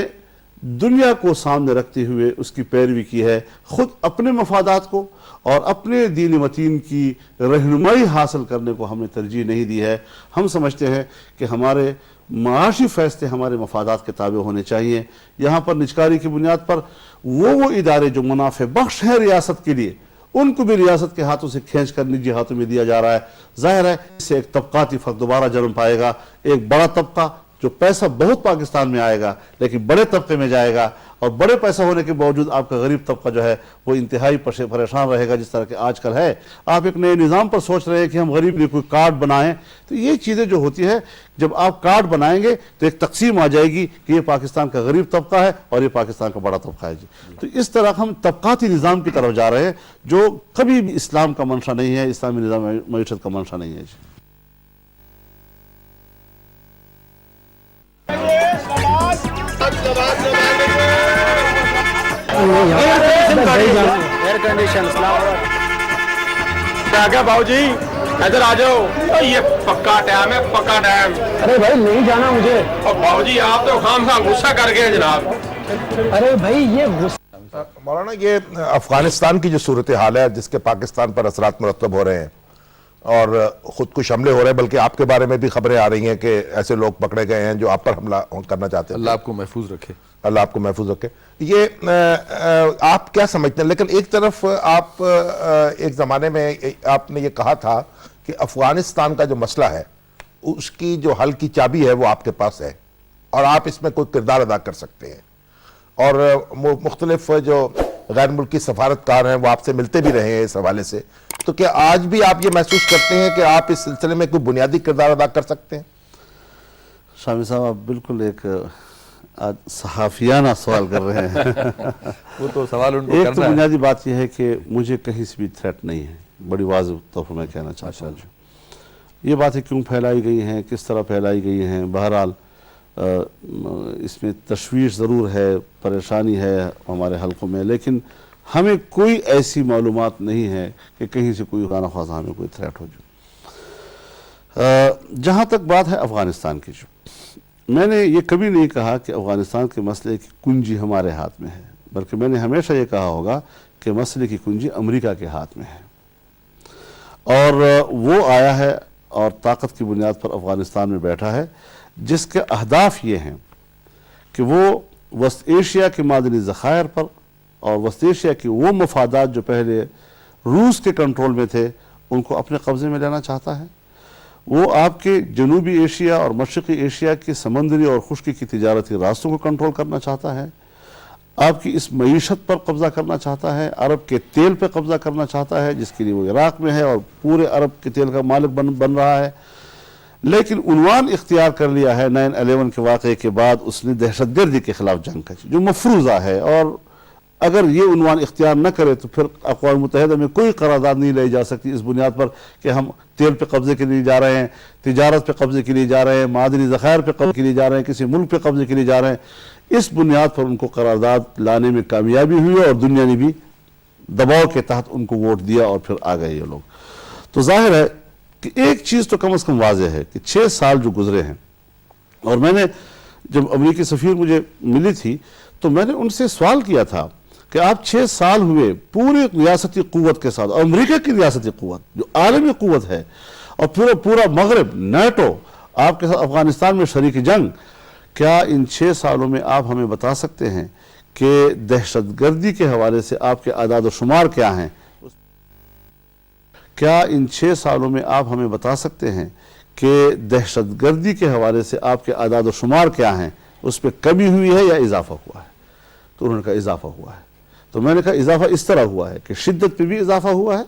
دنیا کو سامنے رکھتے ہوئے اس کی پیروی کی ہے, خود اپنے مفادات کو اور اپنے دین متین کی رہنمائی حاصل کرنے کو ہم نے ترجیح نہیں دی ہے. ہم سمجھتے ہیں کہ ہمارے معاشی فیصلے ہمارے مفادات کے تابع ہونے چاہیے. یہاں پر نجکاری کی بنیاد پر وہ ادارے جو منافع بخش ہیں ریاست کے لیے, ان کو بھی ریاست کے ہاتھوں سے کھینچ کر نجی ہاتھوں میں دیا جا رہا ہے. ظاہر ہے اس سے ایک طبقاتی فرق دوبارہ جنم پائے گا. ایک بڑا طبقہ جو پیسہ بہت پاکستان میں آئے گا لیکن بڑے طبقے میں جائے گا, اور بڑے پیسہ ہونے کے باوجود آپ کا غریب طبقہ جو ہے وہ انتہائی پریشان رہے گا, جس طرح کہ آج کل ہے. آپ ایک نئے نظام پر سوچ رہے ہیں کہ ہم غریب کے لیے کوئی کارڈ بنائیں, تو یہ چیزیں جو ہوتی ہے جب آپ کارڈ بنائیں گے تو ایک تقسیم آ جائے گی کہ یہ پاکستان کا غریب طبقہ ہے اور یہ پاکستان کا بڑا طبقہ ہے. جی تو اس طرح ہم طبقاتی نظام کی طرف جا رہے ہیں جو کبھی بھی اسلام کا منشا نہیں ہے, اسلامی نظام معیشت کا منشا نہیں ہے. جی ایئر کنڈیشن باؤ جی ادھر آ جاؤ, یہ پکا ٹائم ہے, پکا ٹائم. ارے بھائی نہیں جانا مجھے. اور باؤ جی آپ تو خام خام غصہ کر گئے جناب. ارے بھائی یہ غصہ مولانا, یہ افغانستان کی جو صورتحال ہے جس کے پاکستان پر اثرات مرتب ہو رہے ہیں اور خود کش حملے ہو رہے ہیں, بلکہ آپ کے بارے میں بھی خبریں آ رہی ہیں کہ ایسے لوگ پکڑے گئے ہیں جو آپ پر حملہ کرنا چاہتے ہیں. اللہ آپ کو محفوظ رکھے. اللہ آپ کو محفوظ رکھے. یہ آپ کیا سمجھتے ہیں؟ لیکن ایک طرف آپ ایک زمانے میں آپ نے یہ کہا تھا کہ افغانستان کا جو مسئلہ ہے اس کی جو حل کی چابی ہے وہ آپ کے پاس ہے اور آپ اس میں کوئی کردار ادا کر سکتے ہیں, اور مختلف جو غیر ملکی سفارتکار ہیں وہ آپ سے ملتے بھی رہے ہیں اس حوالے سے. تو کیا آج بھی آپ یہ محسوس کرتے ہیں کہ آپ اس سلسلے میں کوئی بنیادی کردار ادا کر سکتے ہیں؟ شامی صاحب آپ بالکل ایک آج صحافیانہ سوال کر رہے ہیں. وہ تو سوال ان کو ایک تو کرنا ہے. بنیادی بات یہ ہے کہ مجھے کہیں سے بھی تھریٹ نہیں ہے, بڑی واضح طور پر میں کہنا چاہتا ہوں. یہ باتیں کیوں پھیلائی گئی ہیں, کس طرح پھیلائی گئی ہیں, بہرحال اس میں تشویش ضرور ہے, پریشانی ہے ہمارے حلقوں میں, لیکن ہمیں کوئی ایسی معلومات نہیں ہے کہ کہیں سے کوئی خانہ خواصہ ہمیں کوئی تھریٹ ہو. جہاں تک بات ہے افغانستان کی, جو میں نے یہ کبھی نہیں کہا کہ افغانستان کے مسئلے کی کنجی ہمارے ہاتھ میں ہے, بلکہ میں نے ہمیشہ یہ کہا ہوگا کہ مسئلے کی کنجی امریکہ کے ہاتھ میں ہے, اور وہ آیا ہے اور طاقت کی بنیاد پر افغانستان میں بیٹھا ہے, جس کے اہداف یہ ہیں کہ وہ وسط ایشیا کے معدنی ذخائر پر اور وسط ایشیا کی وہ مفادات جو پہلے روس کے کنٹرول میں تھے ان کو اپنے قبضے میں لینا چاہتا ہے. وہ آپ کے جنوبی ایشیا اور مشرقی ایشیا کی سمندری اور خشکی کی تجارتی راستوں کو کنٹرول کرنا چاہتا ہے, آپ کی اس معیشت پر قبضہ کرنا چاہتا ہے, عرب کے تیل پہ قبضہ کرنا چاہتا ہے جس کے لیے وہ عراق میں ہے اور پورے عرب کے تیل کا مالک بن رہا ہے. لیکن عنوان اختیار کر لیا ہے 9/11 کے واقعے کے بعد اس نے دہشت گردی کے خلاف جنگ کا, جو مفروضہ ہے, اور اگر یہ عنوان اختیار نہ کرے تو پھر اقوام متحدہ میں کوئی قرارداد نہیں لائی جا سکتی اس بنیاد پر کہ ہم تیل پہ قبضے کے لیے جا رہے ہیں, تجارت پہ قبضے کے لیے جا رہے ہیں, معدنی ذخائر پہ قبضے کے لیے جا رہے ہیں, کسی ملک پہ قبضے کے لیے جا رہے ہیں. اس بنیاد پر ان کو قرارداد لانے میں کامیابی ہوئی اور دنیا نے بھی دباؤ کے تحت ان کو ووٹ دیا اور پھر آ گئے یہ لوگ. تو ظاہر ہے کہ ایک چیز تو کم از کم واضح ہے کہ 6 سال جو گزرے ہیں, اور میں نے جب امریکی سفیر مجھے ملی تھی تو میں نے ان سے سوال کیا تھا کہ آپ 6 سال ہوئے پوری ریاستی قوت کے ساتھ, امریکہ کی ریاستی قوت جو عالمی قوت ہے, اور پورا مغرب نیٹو آپ کے ساتھ افغانستان میں شریک جنگ, کیا ان 6 سالوں میں آپ ہمیں بتا سکتے ہیں کہ دہشت گردی کے حوالے سے آپ کے اعداد و شمار کیا ہیں؟ کیا ان 6 سالوں میں آپ ہمیں بتا سکتے ہیں کہ دہشت گردی کے حوالے سے آپ کے اعداد و شمار کیا ہیں, اس پہ کمی ہوئی ہے یا اضافہ ہوا ہے؟ تو انہوں نے کہا اضافہ ہوا ہے. تو میں نے کہا اضافہ اس طرح ہوا ہے کہ شدت پہ بھی اضافہ ہوا ہے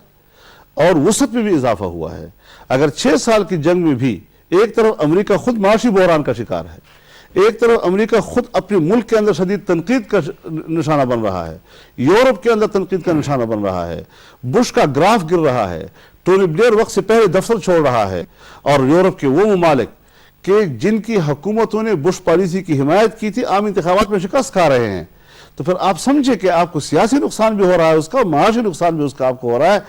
اور وسعت پہ بھی اضافہ ہوا ہے. اگر 6 سال کی جنگ میں بھی ایک طرف امریکہ خود معاشی بحران کا شکار ہے, ایک طرف امریکہ خود اپنے ملک کے اندر شدید تنقید کا نشانہ بن رہا ہے، یورپ کے اندر تنقید کا نشانہ بن رہا ہے، بش کا گراف گر رہا ہے، ٹونی بلیئر وقت سے پہلے دفتر چھوڑ رہا ہے، اور یورپ کے وہ ممالک کہ جن کی حکومتوں نے بش پالیسی کی حمایت کی تھی عام انتخابات میں شکست کھا رہے ہیں. تو پھر آپ سمجھے کہ آپ کو سیاسی نقصان بھی ہو رہا ہے اس کا، معاشی نقصان بھی اس کا آپ کو ہو رہا ہے.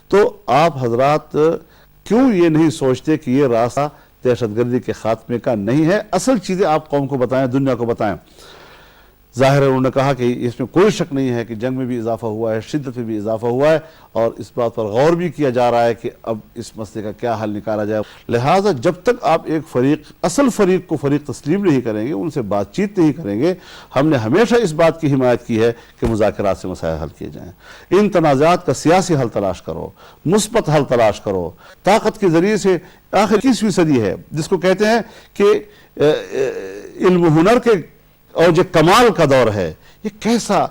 تو آپ حضرات کیوں یہ نہیں سوچتے کہ یہ راستہ دہشت گردی کے خاتمے کا نہیں ہے؟ اصل چیزیں آپ قوم کو بتائیں، دنیا کو بتائیں. ظاہر ہے انہوں نے کہا کہ اس میں کوئی شک نہیں ہے کہ جنگ میں بھی اضافہ ہوا ہے، شدت میں بھی اضافہ ہوا ہے، اور اس بات پر غور بھی کیا جا رہا ہے کہ اب اس مسئلے کا کیا حل نکالا جائے. لہٰذا جب تک آپ ایک فریق، اصل فریق کو فریق تسلیم نہیں کریں گے، ان سے بات چیت نہیں کریں گے، ہم نے ہمیشہ اس بات کی حمایت کی ہے کہ مذاکرات سے مسائل حل کیے جائیں. ان تنازعات کا سیاسی حل تلاش کرو، مثبت حل تلاش کرو، طاقت کے ذریعے سے. آخر 21ویں صدی ہے جس کو کہتے ہیں کہ علم و ہنر کے اوج کمال کا دور ہے. یہ کیسا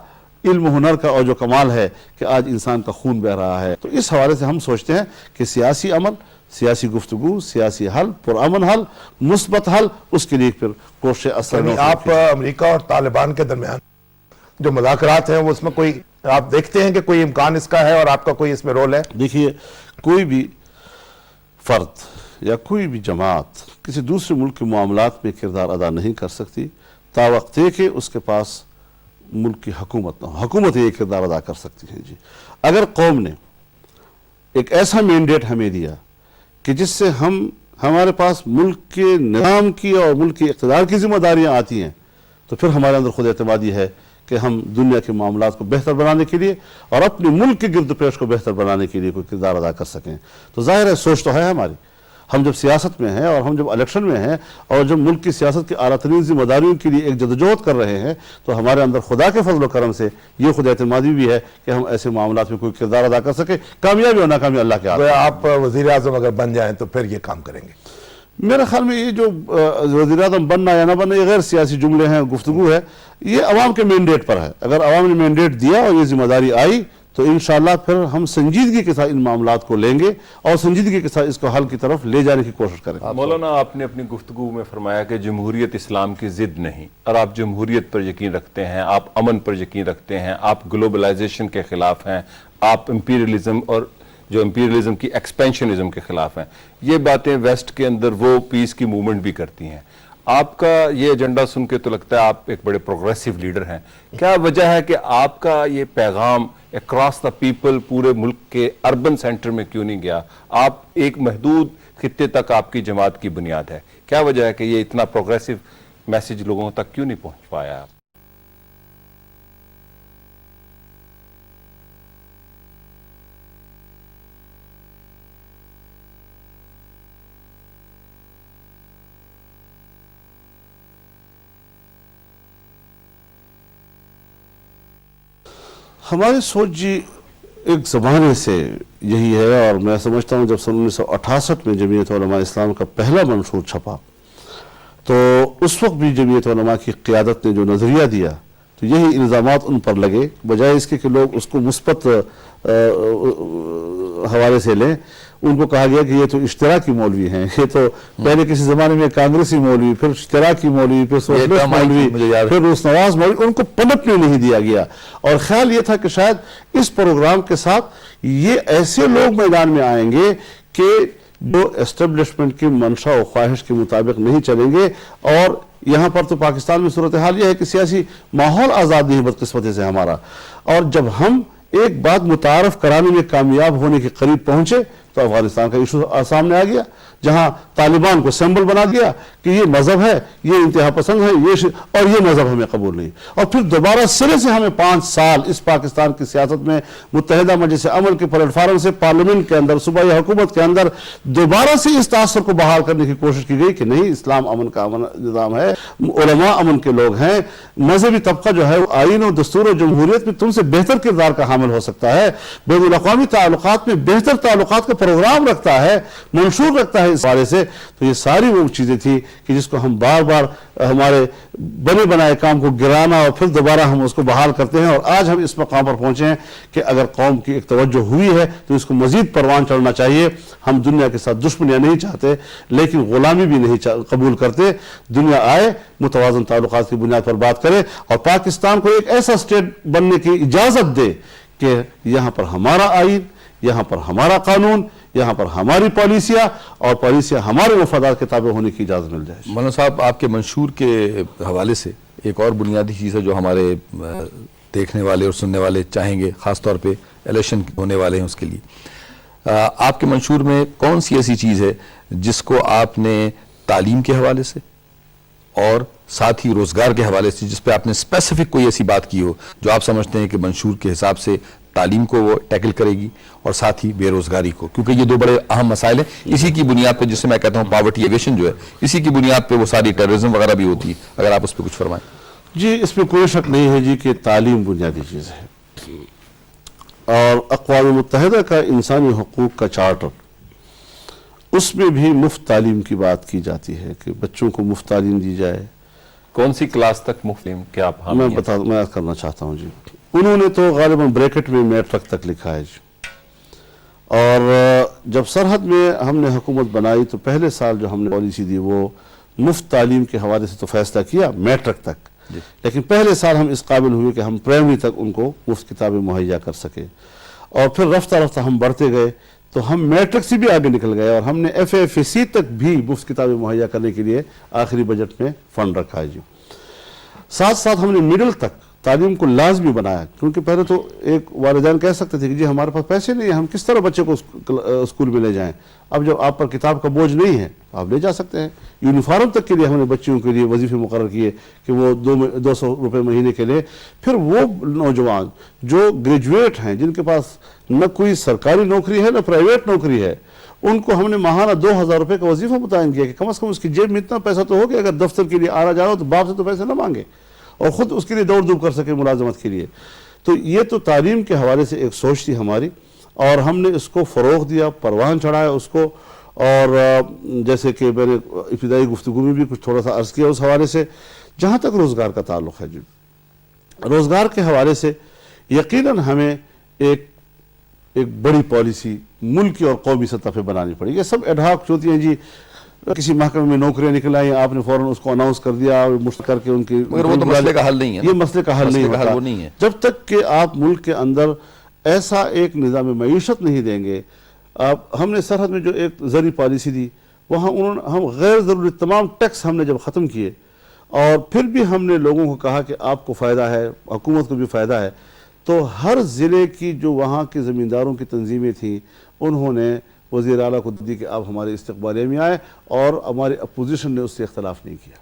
علم و ہنر کا اوج کمال ہے کہ آج انسان کا خون بہ رہا ہے. تو اس حوالے سے ہم سوچتے ہیں کہ سیاسی عمل، سیاسی گفتگو، سیاسی حل، پرامن حل، مثبت حل، اس کے لیے پھر کوشش اثر. آپ امریکہ اور طالبان کے درمیان جو مذاکرات ہیں وہ اس میں کوئی آپ دیکھتے ہیں کہ کوئی امکان اس کا ہے اور آپ کا کوئی اس میں رول ہے؟ دیکھیے، کوئی بھی فرد یا کوئی بھی جماعت کسی دوسرے ملک کے معاملات میں کردار ادا نہیں کر سکتی تا وقت کہ اس کے پاس ملک کی حکومت نہ ہو. حکومت یہ کردار ادا کر سکتی ہے. جی، اگر قوم نے ایک ایسا مینڈیٹ ہمیں دیا کہ جس سے ہمارے پاس ملک کے نظام کی اور ملک کی اقتدار کی ذمہ داریاں آتی ہیں، تو پھر ہمارے اندر خود اعتمادی ہے کہ ہم دنیا کے معاملات کو بہتر بنانے کے لیے اور اپنے ملک کے گرد و پیش کو بہتر بنانے کے لیے کوئی کردار ادا کر سکیں. تو ظاہر ہے سوچ تو ہے ہماری. ہم جب سیاست میں ہیں اور ہم جب الیکشن میں ہیں اور جب ملک کی سیاست کی اعلیٰ ترین ذمہ داریوں کے لیے ایک جدوجہد کر رہے ہیں، تو ہمارے اندر خدا کے فضل و کرم سے یہ خود اعتمادی بھی ہے کہ ہم ایسے معاملات میں کوئی کردار ادا کر سکیں. کامیابی اور ناکامی اللہ کے ہاتھ میں. آپ وزیر اعظم اگر بن جائیں تو پھر یہ کام کریں گے؟ میرے خیال میں یہ جو وزیر اعظم بننا یا نہ بننا یہ غیر سیاسی جملے ہیں، گفتگو ہے. یہ عوام کے مینڈیٹ پر ہے. اگر عوام نے مینڈیٹ دیا اور یہ ذمہ داری آئی تو انشاءاللہ پھر ہم سنجیدگی کے ساتھ ان معاملات کو لیں گے اور سنجیدگی کے ساتھ اس کو حل کی طرف لے جانے کی کوشش کریں گے. مولانا، آپ نے اپنی گفتگو میں فرمایا کہ جمہوریت اسلام کی ضد نہیں، اور آپ جمہوریت پر یقین رکھتے ہیں، آپ امن پر یقین رکھتے ہیں، آپ گلوبلائزیشن کے خلاف ہیں، آپ امپیریلزم اور جو امپیریلزم کی ایکسپینشنزم کے خلاف ہیں. یہ باتیں ویسٹ کے اندر وہ پیس کی موومنٹ بھی کرتی ہیں. آپ کا یہ ایجنڈا سن کے تو لگتا ہے آپ ایک بڑے پروگریسو لیڈر ہیں. کیا وجہ ہے کہ آپ کا یہ پیغام اکراس دا پیپل پورے ملک کے اربن سینٹر میں کیوں نہیں گیا؟ آپ ایک محدود خطے تک آپ کی جماعت کی بنیاد ہے. کیا وجہ ہے کہ یہ اتنا پروگریسو میسج لوگوں تک کیوں نہیں پہنچ پایا آپ؟ ہماری سوچ جی ایک زمانے سے یہی ہے، اور میں سمجھتا ہوں جب سن 1968 میں جمعیت علماء اسلام کا پہلا منشور چھپا تو اس وقت بھی جمعیت علماء کی قیادت نے جو نظریہ دیا تو یہی الزامات ان پر لگے، بجائے اس کے کہ لوگ اس کو مثبت حوالے سے لیں. ان کو کہا گیا کہ یہ تو اشتراکی مولوی ہیں، یہ تو پہلے کسی زمانے میں کانگریسی مولوی، پھر اشتراکی مولوی، پھر سوشلسٹ مولوی، پھر روس نواز مولوی. ان کو پنپنے نہیں دیا گیا، اور خیال یہ تھا کہ شاید اس پروگرام کے ساتھ یہ ایسے لوگ میدان میں آئیں گے کہ جو اسٹیبلشمنٹ کی منشا و خواہش کے مطابق نہیں چلیں گے. اور یہاں پر تو پاکستان میں صورتحال یہ ہے کہ سیاسی ماحول آزاد نہیں بدقسمتی سے ہمارا، اور جب ہم ایک بات متعارف کرانے میں کامیاب ہونے کے قریب پہنچے تو افغانستان کا ایشو سامنے آ گیا، جہاں طالبان کو سمبل بنا دیا کہ یہ مذہب ہے، یہ انتہا پسند ہے، اور یہ مذہب ہمیں قبول نہیں. اور پھر دوبارہ سرے سے ہمیں 5 سال اس پاکستان کی سیاست میں متحدہ مجلس عمل کے پلیٹ فارم سے پارلیمنٹ کے اندر، صوبائی حکومت کے اندر دوبارہ سے اس تاثر کو بحال کرنے کی کوشش کی گئی کہ نہیں، اسلام امن کا نظام ہے، علماء امن کے لوگ ہیں، مذہبی طبقہ جو ہے آئین و دستور و جمہوریت میں تم سے بہتر کردار کا حامل ہو سکتا ہے، بین الاقوامی تعلقات میں بہتر تعلقات کا پروگرام رکھتا ہے، منشور رکھتا ہے اس حوالے سے، تو یہ ساری وہ چیزیں تھی کہ جس کو ہم بار بار ہمارے بنے بنائے کام کو گرانا اور پھر دوبارہ ہم اس کو بحال کرتے ہیں، اور آج ہم اس مقام پر پہنچے ہیں کہ اگر قوم کی ایک توجہ ہوئی ہے تو اس کو مزید پروان چڑھنا چاہیے۔ ہم دنیا کے ساتھ دشمنیاں نہیں چاہتے، لیکن غلامی بھی نہیں قبول کرتے۔ دنیا آئے، متوازن تعلقات کی بنیاد پر بات کرے، اور پاکستان کو ایک ایسا اسٹیٹ بننے کی اجازت دے کہ یہاں پر ہمارا آئین، یہاں پر ہمارا قانون، یہاں پر ہماری پالیسیاں، اور پالیسیاں ہمارے مفادات کے تابع ہونے کی اجازت مل جائے۔ مولانا صاحب، آپ کے منشور کے حوالے سے ایک اور بنیادی چیز ہے جو ہمارے دیکھنے والے اور سننے والے چاہیں گے، خاص طور پہ الیکشن ہونے والے ہیں اس کے لیے، آپ کے منشور میں کون سی ایسی چیز ہے جس کو آپ نے تعلیم کے حوالے سے اور ساتھ ہی روزگار کے حوالے سے، جس پہ آپ نے اسپیسیفک کوئی ایسی بات کی ہو جو آپ سمجھتے ہیں کہ منشور کے حساب سے تعلیم کو وہ ٹیکل کرے گی اور ساتھ ہی بے روزگاری کو، کیونکہ یہ دو بڑے اہم مسائل ہیں، اسی کی بنیاد پہ، جسے میں کہتا ہوں پاورٹی ایویشن جو ہے، اسی کی بنیاد پہ وہ ساری ٹیررزم وغیرہ بھی ہوتی ہے، اگر آپ اس پہ کچھ فرمائیں۔ جی، اس میں کوئی شک نہیں ہے جی کہ تعلیم بنیادی چیز ہے، اور اقوام متحدہ کا انسانی حقوق کا چارٹر، اس میں بھی مفت تعلیم کی بات کی جاتی ہے کہ بچوں کو مفت تعلیم دی جائے۔ کون سی کلاس تک مفت کیا آپ میں عرض کرنا چاہتا ہوں جی، انہوں نے تو غالباً بریکٹ میں میٹرک تک لکھا ہے جی، اور جب سرحد میں ہم نے حکومت بنائی تو پہلے سال جو ہم نے پالیسی دی وہ مفت تعلیم کے حوالے سے تو فیصلہ کیا میٹرک تک، لیکن پہلے سال ہم اس قابل ہوئے کہ ہم پرائمری تک ان کو مفت کتابیں مہیا کر سکے، اور پھر رفتہ رفتہ ہم بڑھتے گئے تو ہم میٹرک سے بھی آگے نکل گئے، اور ہم نے FFC تک بھی مفت کتابیں مہیا کرنے کے لیے آخری بجٹ میں فنڈ رکھا ہے جی۔ ساتھ ساتھ ہم نے مڈل تک تعلیم کو لازمی بنایا، کیونکہ پہلے تو ایک والدین کہہ سکتے تھے کہ جی ہمارے پاس پیسے نہیں ہیں، ہم کس طرح بچے کو اسکول میں لے جائیں۔ اب جب آپ پر کتاب کا بوجھ نہیں ہے آپ لے جا سکتے ہیں۔ یونیفارم تک کے لیے ہم نے بچیوں کے لیے وظیفے مقرر کیے کہ وہ 200 روپے مہینے کے لیے۔ پھر وہ نوجوان جو گریجویٹ ہیں، جن کے پاس نہ کوئی سرکاری نوکری ہے نہ پرائیویٹ نوکری ہے، ان کو ہم نے ماہانہ 2000 روپے کا وظیفہ متعین کیا کہ کم از کم اس کی جیب میں اتنا پیسہ تو ہو کہ اگر دفتر کے لیے آ رہا جا رہا ہو تو باپ سے تو پیسے نہ مانگے، اور خود اس کے لیے دوڑ دھوپ کر سکے ملازمت کے لیے۔ تو یہ تو تعلیم کے حوالے سے ایک سوچ تھی ہماری، اور ہم نے اس کو فروغ دیا، پروان چڑھایا اس کو، اور جیسے کہ میں نے ابتدائی گفتگو میں بھی کچھ تھوڑا سا عرض کیا اس حوالے سے۔ جہاں تک روزگار کا تعلق ہے جی، روزگار کے حوالے سے یقیناً ہمیں ایک بڑی پالیسی ملکی اور قومی سطح پہ بنانی پڑی۔ یہ سب ایڈہاک ہوتی ہیں جی، کسی محکمے میں نوکریاں نکل آئیں، آپ نے فوراً اس کو اناؤنس کر دیا، مشت کر کے ان کی، مگر وہ تو مسئلے کا حل نہیں ہے، یہ مسئلے کا حل نہیں ہوتا جب تک کہ آپ ملک کے اندر ایسا ایک نظام معیشت نہیں دیں گے۔ ہم نے سرحد میں جو ایک زرعی پالیسی دی، وہاں ہم غیر ضروری تمام ٹیکس ہم نے جب ختم کیے، اور پھر بھی ہم نے لوگوں کو کہا کہ آپ کو فائدہ ہے، حکومت کو بھی فائدہ ہے، تو ہر ضلع کی جو وہاں کے زمینداروں کی تنظیمیں تھیں انہوں نے وزیر اعلیٰ کو دی کہ آپ ہمارے استقبالیہ میں آئے، اور ہماری اپوزیشن نے اس سے اختلاف نہیں کیا۔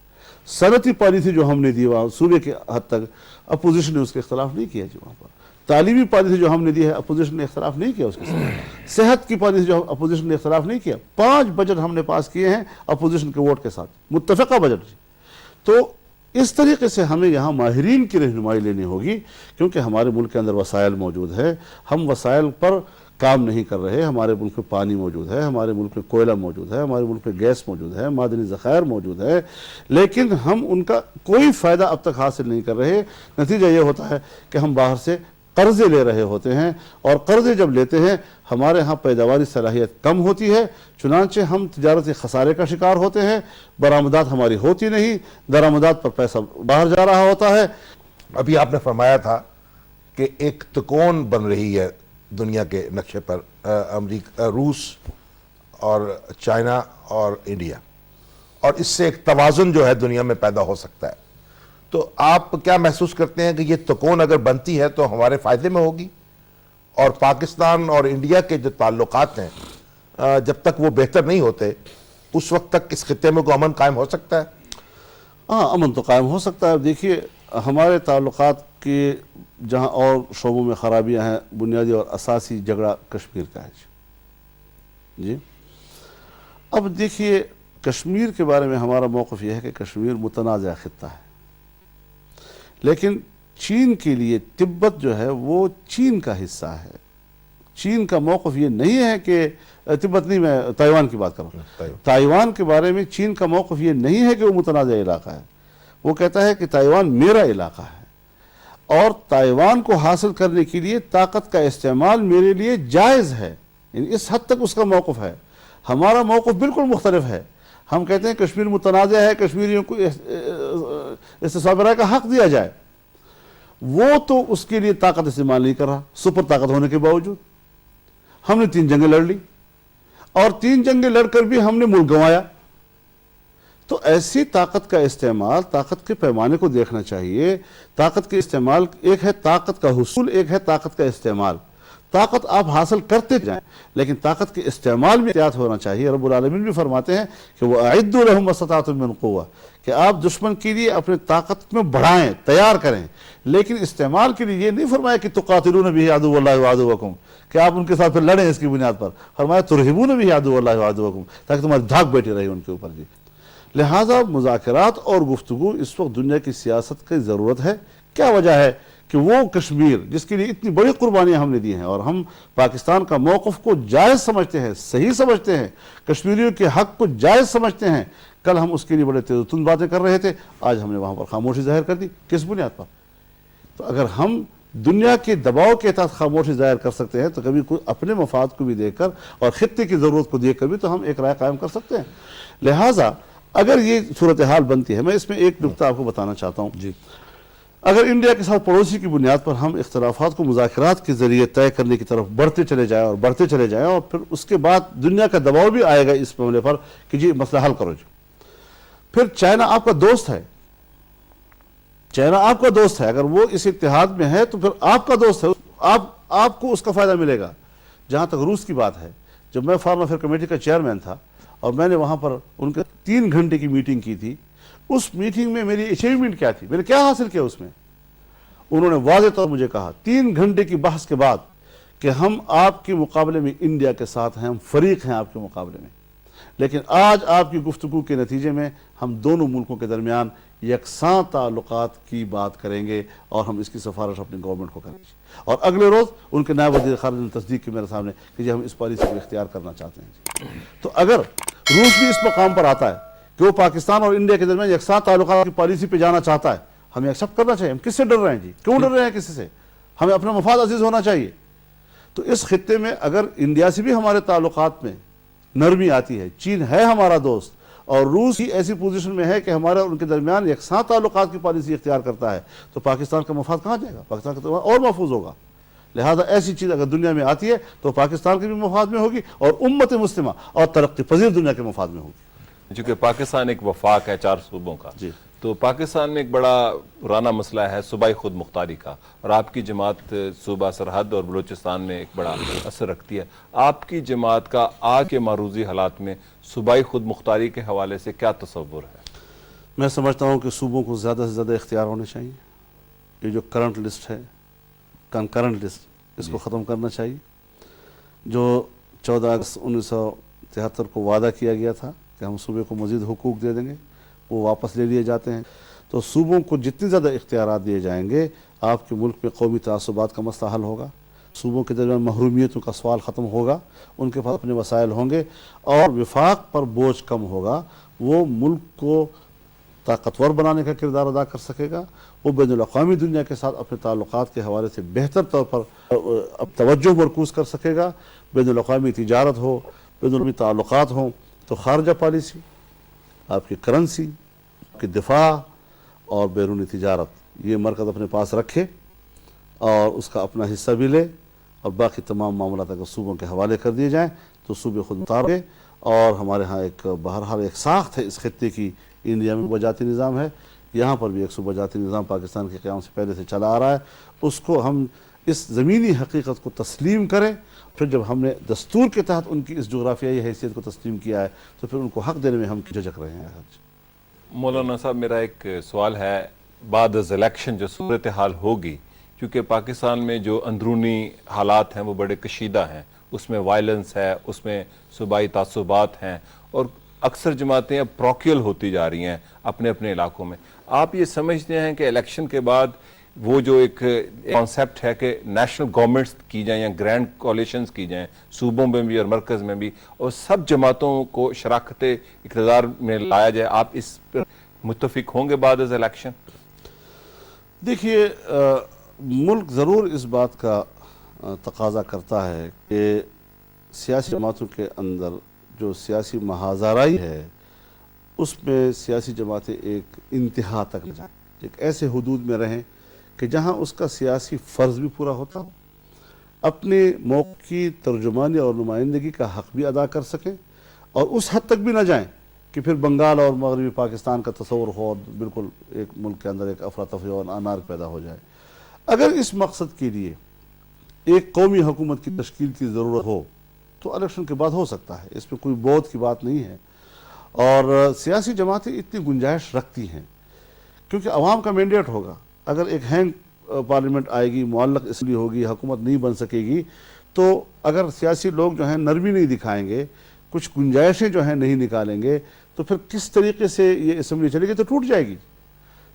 صنعتی پالیسی جو ہم نے دی وہاں صوبے کے حد تک، اپوزیشن نے اس کے اختلاف نہیں کیا جی وہاں پر۔ تعلیمی پالیسی جو ہم نے دی ہے اپوزیشن نے اختلاف نہیں کیا اس کے ساتھ۔ صحت کی پالیسی جو اپوزیشن نے اختلاف نہیں کیا۔ 5 بجٹ ہم نے پاس کیے ہیں اپوزیشن کے ووٹ کے ساتھ، متفقہ بجٹ جی۔ تو اس طریقے سے ہمیں یہاں ماہرین کی رہنمائی لینی ہوگی، کیونکہ ہمارے ملک کے اندر وسائل موجود ہے، ہم وسائل پر کام نہیں کر رہے۔ ہمارے ملک میں پانی موجود ہے، ہمارے ملک میں کوئلہ موجود ہے، ہمارے ملک میں گیس موجود ہے، معدنی ذخائر موجود ہے، لیکن ہم ان کا کوئی فائدہ اب تک حاصل نہیں کر رہے۔ نتیجہ یہ ہوتا ہے کہ ہم باہر سے قرضے لے رہے ہوتے ہیں، اور قرضے جب لیتے ہیں ہمارے ہاں پیداواری صلاحیت کم ہوتی ہے، چنانچہ ہم تجارتی خسارے کا شکار ہوتے ہیں، برآمدات ہماری ہوتی نہیں، درآمدات پر پیسہ باہر جا رہا ہوتا ہے۔ ابھی آپ نے فرمایا تھا کہ ایک تکون بن رہی ہے دنیا کے نقشے پر، امریکہ، روس اور چائنا اور انڈیا، اور اس سے ایک توازن جو ہے دنیا میں پیدا ہو سکتا ہے۔ تو آپ کیا محسوس کرتے ہیں کہ یہ تکون اگر بنتی ہے تو ہمارے فائدے میں ہوگی، اور پاکستان اور انڈیا کے جو تعلقات ہیں جب تک وہ بہتر نہیں ہوتے اس وقت تک اس خطے میں کوئی امن قائم ہو سکتا ہے؟ ہاں، امن تو قائم ہو سکتا ہے۔ دیکھیے، ہمارے تعلقات کے جہاں اور شعبوں میں خرابیاں ہیں، بنیادی اور اساسی جھگڑا کشمیر کا ہے جی۔ اب دیکھیے، کشمیر کے بارے میں ہمارا موقف یہ ہے کہ کشمیر متنازع خطہ ہے، لیکن چین کے لیے تبت جو ہے وہ چین کا حصہ ہے۔ چین کا موقف یہ نہیں ہے کہ تبت نہیں، میں تائیوان کی بات کر رہا ہوں، تائیوان کے بارے میں چین کا موقف یہ نہیں ہے کہ وہ متنازع علاقہ ہے، وہ کہتا ہے کہ تائیوان میرا علاقہ ہے اور تائیوان کو حاصل کرنے کے لیے طاقت کا استعمال میرے لیے جائز ہے، یعنی اس حد تک اس کا موقف ہے۔ ہمارا موقف بالکل مختلف ہے، ہم کہتے ہیں کشمیر متنازع ہے، کشمیریوں کو استصواب رائے کا حق دیا جائے، وہ تو اس کے لیے طاقت استعمال نہیں کر رہا، سپر طاقت ہونے کے باوجود۔ ہم نے 3 جنگیں لڑ لی اور 3 جنگیں لڑ کر بھی ہم نے ملک گنوایا۔ تو ایسی طاقت کا استعمال، طاقت کے پیمانے کو دیکھنا چاہیے۔ طاقت کے استعمال ایک ہے طاقت کا حصول، ایک ہے طاقت کا استعمال۔ طاقت آپ حاصل کرتے جائیں لیکن طاقت کے استعمال میں احتیاط ہونا چاہیے۔ رب العالمین بھی فرماتے ہیں کہ وَأَعِدُّوا لَهُمْ مَا اسْتَطَعْتُم مِّن قُوَّةٍ، کہ آپ دشمن کے لیے اپنے طاقت میں بڑھائیں، تیار کریں، لیکن استعمال کے لیے یہ نہیں فرمایا کہ تُقَاتِلُونَ بِهِ عَدُوَّ اللَّهِ وَعَدُوَّكُمْ، کہ آپ ان کے ساتھ پھر لڑیں اس کی بنیاد پر۔ فرمایا تُرْهِبُونَ بِهِ عَدُوَّ اللَّهِ وَعَدُوَّكُمْ، تاکہ تمہاری دھاک بیٹھی رہے ان کے اوپر جی۔ لہٰذا مذاکرات اور گفتگو اس وقت دنیا کی سیاست کی ضرورت ہے۔ کیا وجہ ہے کہ وہ کشمیر جس کے لیے اتنی بڑی قربانیاں ہم نے دی ہیں اور ہم پاکستان کا موقف کو جائز سمجھتے ہیں، صحیح سمجھتے ہیں، کشمیریوں کے حق کو جائز سمجھتے ہیں، کل ہم اس کے لیے بڑے تیز و تند باتیں کر رہے تھے، آج ہم نے وہاں پر خاموشی ظاہر کر دی۔ کس بنیاد پر؟ تو اگر ہم دنیا کے دباؤ کے تحت خاموشی ظاہر کر سکتے ہیں تو کبھی کوئی اپنے مفاد کو بھی دیکھ کر اور خطے کی ضرورت کو دیکھ کر بھی تو ہم ایک رائے قائم کر سکتے ہیں۔ لہٰذا اگر یہ صورتحال بنتی ہے، میں اس میں ایک نکتہ آپ کو بتانا چاہتا ہوں جی، اگر انڈیا کے ساتھ پڑوسی کی بنیاد پر ہم اختلافات کو مذاکرات کے ذریعے طے کرنے کی طرف بڑھتے چلے جائیں اور پھر اس کے بعد دنیا کا دباؤ بھی آئے گا اس معاملے پر کہ جی مسئلہ حل کرو جی، پھر چائنا آپ کا دوست ہے، اگر وہ اس اتحاد میں ہے تو پھر آپ کا دوست ہے، آپ کو اس کا فائدہ ملے گا۔ جہاں تک روس کی بات ہے، جب میں فارن افیئر کمیٹی کا چیئرمین تھا اور میں نے وہاں پر ان کے 3 گھنٹے کی میٹنگ کی تھی، اس میٹنگ میں میری اچیومنٹ کیا تھی، میں نے کیا حاصل کیا اس میں؟ انہوں نے واضح طور مجھے کہا 3 گھنٹے کی بحث کے بعد کہ ہم آپ کے مقابلے میں انڈیا کے ساتھ ہیں، ہم فریق ہیں آپ کے مقابلے میں، لیکن آج آپ کی گفتگو کے نتیجے میں ہم دونوں ملکوں کے درمیان یکساں تعلقات کی بات کریں گے اور ہم اس کی سفارش اپنی گورنمنٹ کو کریں گے۔ اور اگلے روز ان کے نائب وزیر خارجہ نے تصدیق کی میرے سامنے کہ جی ہم اس پالیسی کو اختیار کرنا چاہتے ہیں۔ تو اگر روس بھی اس مقام پر آتا ہے کہ وہ پاکستان اور انڈیا کے درمیان یکساں تعلقات کی پالیسی پہ جانا چاہتا ہے، ہمیں ایکسیپٹ کرنا چاہیے۔ ہم کس سے ڈر رہے ہیں جی؟ کیوں ڈر رہے ہیں کسی سے؟ ہمیں اپنا مفاد عزیز ہونا چاہیے۔ تو اس خطے میں اگر انڈیا سے بھی ہمارے تعلقات میں نرمی آتی ہے، چین ہے ہمارا دوست اور روس ہی ایسی پوزیشن میں ہے کہ ہمارا ان کے درمیان یکساں تعلقات کی پالیسی اختیار کرتا ہے، تو پاکستان کا مفاد کہاں جائے گا؟ پاکستان کا اور محفوظ ہوگا۔ لہذا ایسی چیز اگر دنیا میں آتی ہے تو پاکستان کے بھی مفاد میں ہوگی اور امت مسلمہ اور ترقی پذیر دنیا کے مفاد میں ہوگی۔ چونکہ پاکستان ایک وفاق ہے 4 صوبوں کا، تو پاکستان میں ایک بڑا پرانا مسئلہ ہے صوبائی خود مختاری کا، اور آپ کی جماعت صوبہ سرحد اور بلوچستان میں ایک بڑا اثر رکھتی ہے۔ آپ کی جماعت کا آج کے معروضی حالات میں صوبائی خود مختاری کے حوالے سے کیا تصور ہے؟ میں سمجھتا ہوں کہ صوبوں کو زیادہ سے زیادہ اختیار ہونے چاہیے۔ یہ جو کرنٹ لسٹ ہے، کنکرنٹ لسٹ، اس کو ختم کرنا چاہیے۔ جو 14 اگست 1973 کو وعدہ کیا گیا تھا کہ ہم صوبے کو مزید حقوق دے دیں گے، وہ واپس لے لیے جاتے ہیں۔ تو صوبوں کو جتنی زیادہ اختیارات دیے جائیں گے، آپ کے ملک میں قومی تعصبات کا مسئلہ حل ہوگا، صوبوں کے درمیان محرومیتوں کا سوال ختم ہوگا، ان کے پاس اپنے وسائل ہوں گے اور وفاق پر بوجھ کم ہوگا۔ وہ ملک کو طاقتور بنانے کا کردار ادا کر سکے گا، وہ بین الاقوامی دنیا کے ساتھ اپنے تعلقات کے حوالے سے بہتر طور پر اب توجہ مرکوز کر سکے گا۔ بین الاقوامی تجارت ہو، بین الاقوامی تعلقات ہوں تو خارجہ پالیسی، آپ کی کرنسی، آپ کی دفاع اور بیرونی تجارت، یہ مرکز اپنے پاس رکھے اور اس کا اپنا حصہ بھی لے، اور باقی تمام معاملات اگر صوبوں کے حوالے کر دیے جائیں تو صوبے خود مختار ہیں۔ اور ہمارے ہاں ایک بہرحال ایک ساخت ہے اس خطے کی، انڈیا میں صوبہ جاتی نظام ہے، یہاں پر بھی ایک صوبہ جاتی نظام پاکستان کے قیام سے پہلے سے چلا آ رہا ہے۔ اس کو ہم اس زمینی حقیقت کو تسلیم کریں، پھر جب ہم نے دستور کے تحت ان کی اس جغرافیائی حیثیت کو تسلیم کیا ہے تو پھر ان کو حق دینے میں ہم جھجک رہے ہیں۔ مولانا صاحب، میرا ایک سوال ہے، بعد از الیکشن جو صورتحال ہوگی، کیونکہ پاکستان میں جو اندرونی حالات ہیں وہ بڑے کشیدہ ہیں، اس میں وائلنس ہے، اس میں صوبائی تعصبات ہیں، اور اکثر جماعتیں اب پروکیل ہوتی جا رہی ہیں اپنے اپنے علاقوں میں۔ آپ یہ سمجھتے ہیں کہ الیکشن کے بعد وہ جو ایک کانسیپٹ ہے کہ نیشنل گورنمنٹس کی جائیں یا گرینڈ کولیشنز کی جائیں صوبوں میں بھی اور مرکز میں بھی، اور سب جماعتوں کو شراکت اقتدار میں لایا جائے، آپ اس پر متفق ہوں گے بعد از الیکشن؟ دیکھیے ملک ضرور اس بات کا تقاضا کرتا ہے کہ سیاسی جماعتوں کے اندر جو سیاسی محاذرائی ہے اس میں سیاسی جماعتیں ایک انتہا تک جائیں، ایک ایسے حدود میں رہیں کہ جہاں اس کا سیاسی فرض بھی پورا ہوتا ہو، اپنے موقع کی ترجمانی اور نمائندگی کا حق بھی ادا کر سکیں، اور اس حد تک بھی نہ جائیں کہ پھر بنگال اور مغربی پاکستان کا تصور ہو اور بالکل ایک ملک کے اندر ایک افراتفری اور انارک پیدا ہو جائے۔ اگر اس مقصد کے لیے ایک قومی حکومت کی تشکیل کی ضرورت ہو تو الیکشن کے بعد ہو سکتا ہے، اس میں کوئی بہت کی بات نہیں ہے، اور سیاسی جماعتیں اتنی گنجائش رکھتی ہیں کیونکہ عوام کا مینڈیٹ ہوگا۔ اگر ایک ہینگ پارلیمنٹ آئے گی، معلق اسمبلی ہوگی، حکومت نہیں بن سکے گی، تو اگر سیاسی لوگ جو ہیں نرمی نہیں دکھائیں گے، کچھ گنجائشیں جو ہیں نہیں نکالیں گے، تو پھر کس طریقے سے یہ اسمبلی چلے گی؟ تو ٹوٹ جائے گی۔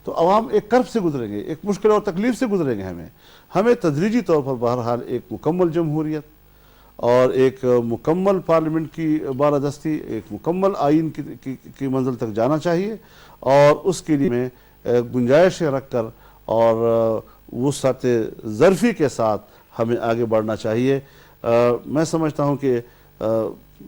تو عوام ایک کرب سے گزریں گے، ایک مشکل اور تکلیف سے گزریں گے۔ ہمیں تدریجی طور پر بہرحال ایک مکمل جمہوریت اور ایک مکمل پارلیمنٹ کی بالادستی، ایک مکمل آئین کی منزل تک جانا چاہیے، اور اس کے لیے میں گنجائشیں رکھ کر اور وسعت ظرفی کے ساتھ ہمیں آگے بڑھنا چاہیے۔ میں سمجھتا ہوں کہ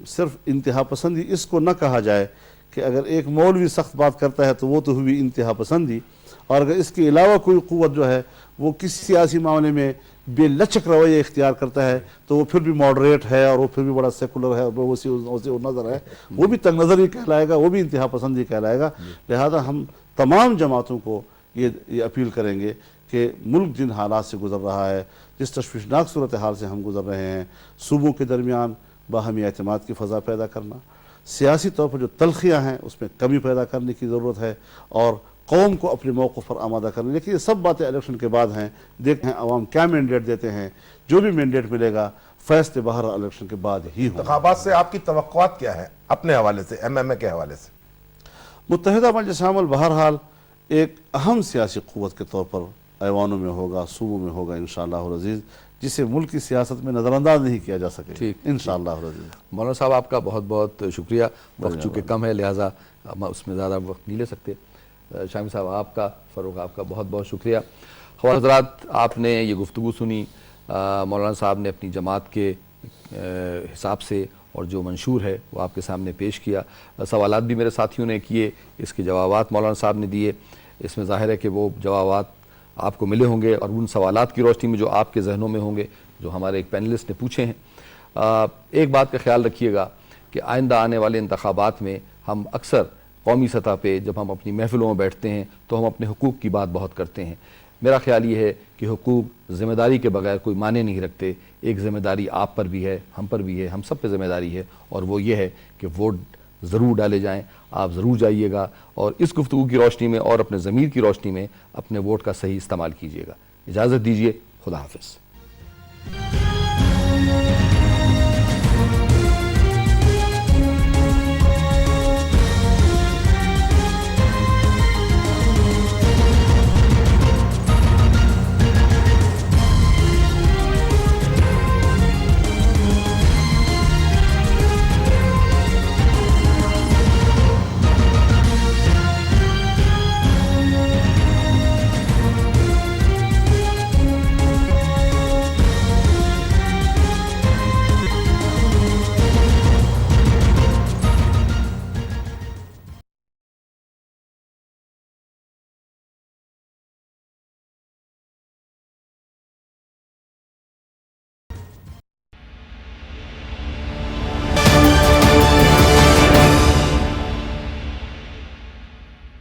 صرف انتہا پسندی اس کو نہ کہا جائے کہ اگر ایک مولوی سخت بات کرتا ہے تو وہ تو ہوئی انتہا پسندی، اور اگر اس کے علاوہ کوئی قوت جو ہے وہ کسی سیاسی معاملے میں بے لچک رویہ اختیار کرتا ہے تو وہ پھر بھی ماڈریٹ ہے، اور وہ پھر بھی بڑا سیکولر ہے، وہ وسیع نظر ہے، وہ بھی تنگ نظری کہلائے گا، وہ بھی انتہا پسندی کہلائے گا۔ لہذا ہم تمام جماعتوں کو یہ اپیل کریں گے کہ ملک جن حالات سے گزر رہا ہے، جس تشویشناک صورتحال سے ہم گزر رہے ہیں، صوبوں کے درمیان باہمی اعتماد کی فضا پیدا کرنا، سیاسی طور پر جو تلخیاں ہیں اس میں کمی پیدا کرنے کی ضرورت ہے، اور قوم کو اپنے موقف پر آمادہ کرنے۔ لیکن یہ سب باتیں الیکشن کے بعد ہیں، دیکھیں عوام کیا مینڈیٹ دیتے ہیں، جو بھی مینڈیٹ ملے گا فیصلے باہر الیکشن کے بعد ہی ہوں۔ انتخابات سے آپ کی توقعات کیا ہے اپنے حوالے سے، ایم ایم اے کے حوالے سے؟ متحدہ مجلس عمل بہرحال ایک اہم سیاسی قوت کے طور پر ایوانوں میں ہوگا، صوبوں میں ہوگا انشاءاللہ العزیز، جسے ملک کی سیاست میں نظر انداز نہیں کیا جا سکے انشاءاللہ العزیز۔ مولانا صاحب آپ کا بہت بہت شکریہ، وقت چونکہ کم ہے لہٰذا ہم اس میں زیادہ وقت نہیں لے سکتے۔ شامی صاحب آپ کا، فاروق آپ کا بہت بہت شکریہ۔ خواتین حضرات، آپ نے یہ گفتگو سنی، مولانا صاحب نے اپنی جماعت کے حساب سے اور جو منشور ہے وہ آپ کے سامنے پیش کیا، سوالات بھی میرے ساتھیوں نے کیے، اس کے جوابات مولانا صاحب نے دیے۔ اس میں ظاہر ہے کہ وہ جوابات آپ کو ملے ہوں گے، اور ان سوالات کی روشنی میں جو آپ کے ذہنوں میں ہوں گے، جو ہمارے ایک پینلسٹ نے پوچھے ہیں۔ ایک بات کا خیال رکھیے گا کہ آئندہ آنے والے انتخابات میں ہم اکثر قومی سطح پہ جب ہم اپنی محفلوں میں بیٹھتے ہیں تو ہم اپنے حقوق کی بات بہت کرتے ہیں۔ میرا خیال یہ ہے کہ حقوق ذمہ داری کے بغیر کوئی معنی نہیں رکھتے۔ ایک ذمہ داری آپ پر بھی ہے، ہم پر بھی ہے، ہم سب پہ ذمہ داری ہے، اور وہ یہ ہے کہ ووٹ ضرور ڈالے جائیں۔ آپ ضرور جائیے گا اور اس گفتگو کی روشنی میں اور اپنے ضمیر کی روشنی میں اپنے ووٹ کا صحیح استعمال کیجیے گا۔ اجازت دیجیے، خدا حافظ۔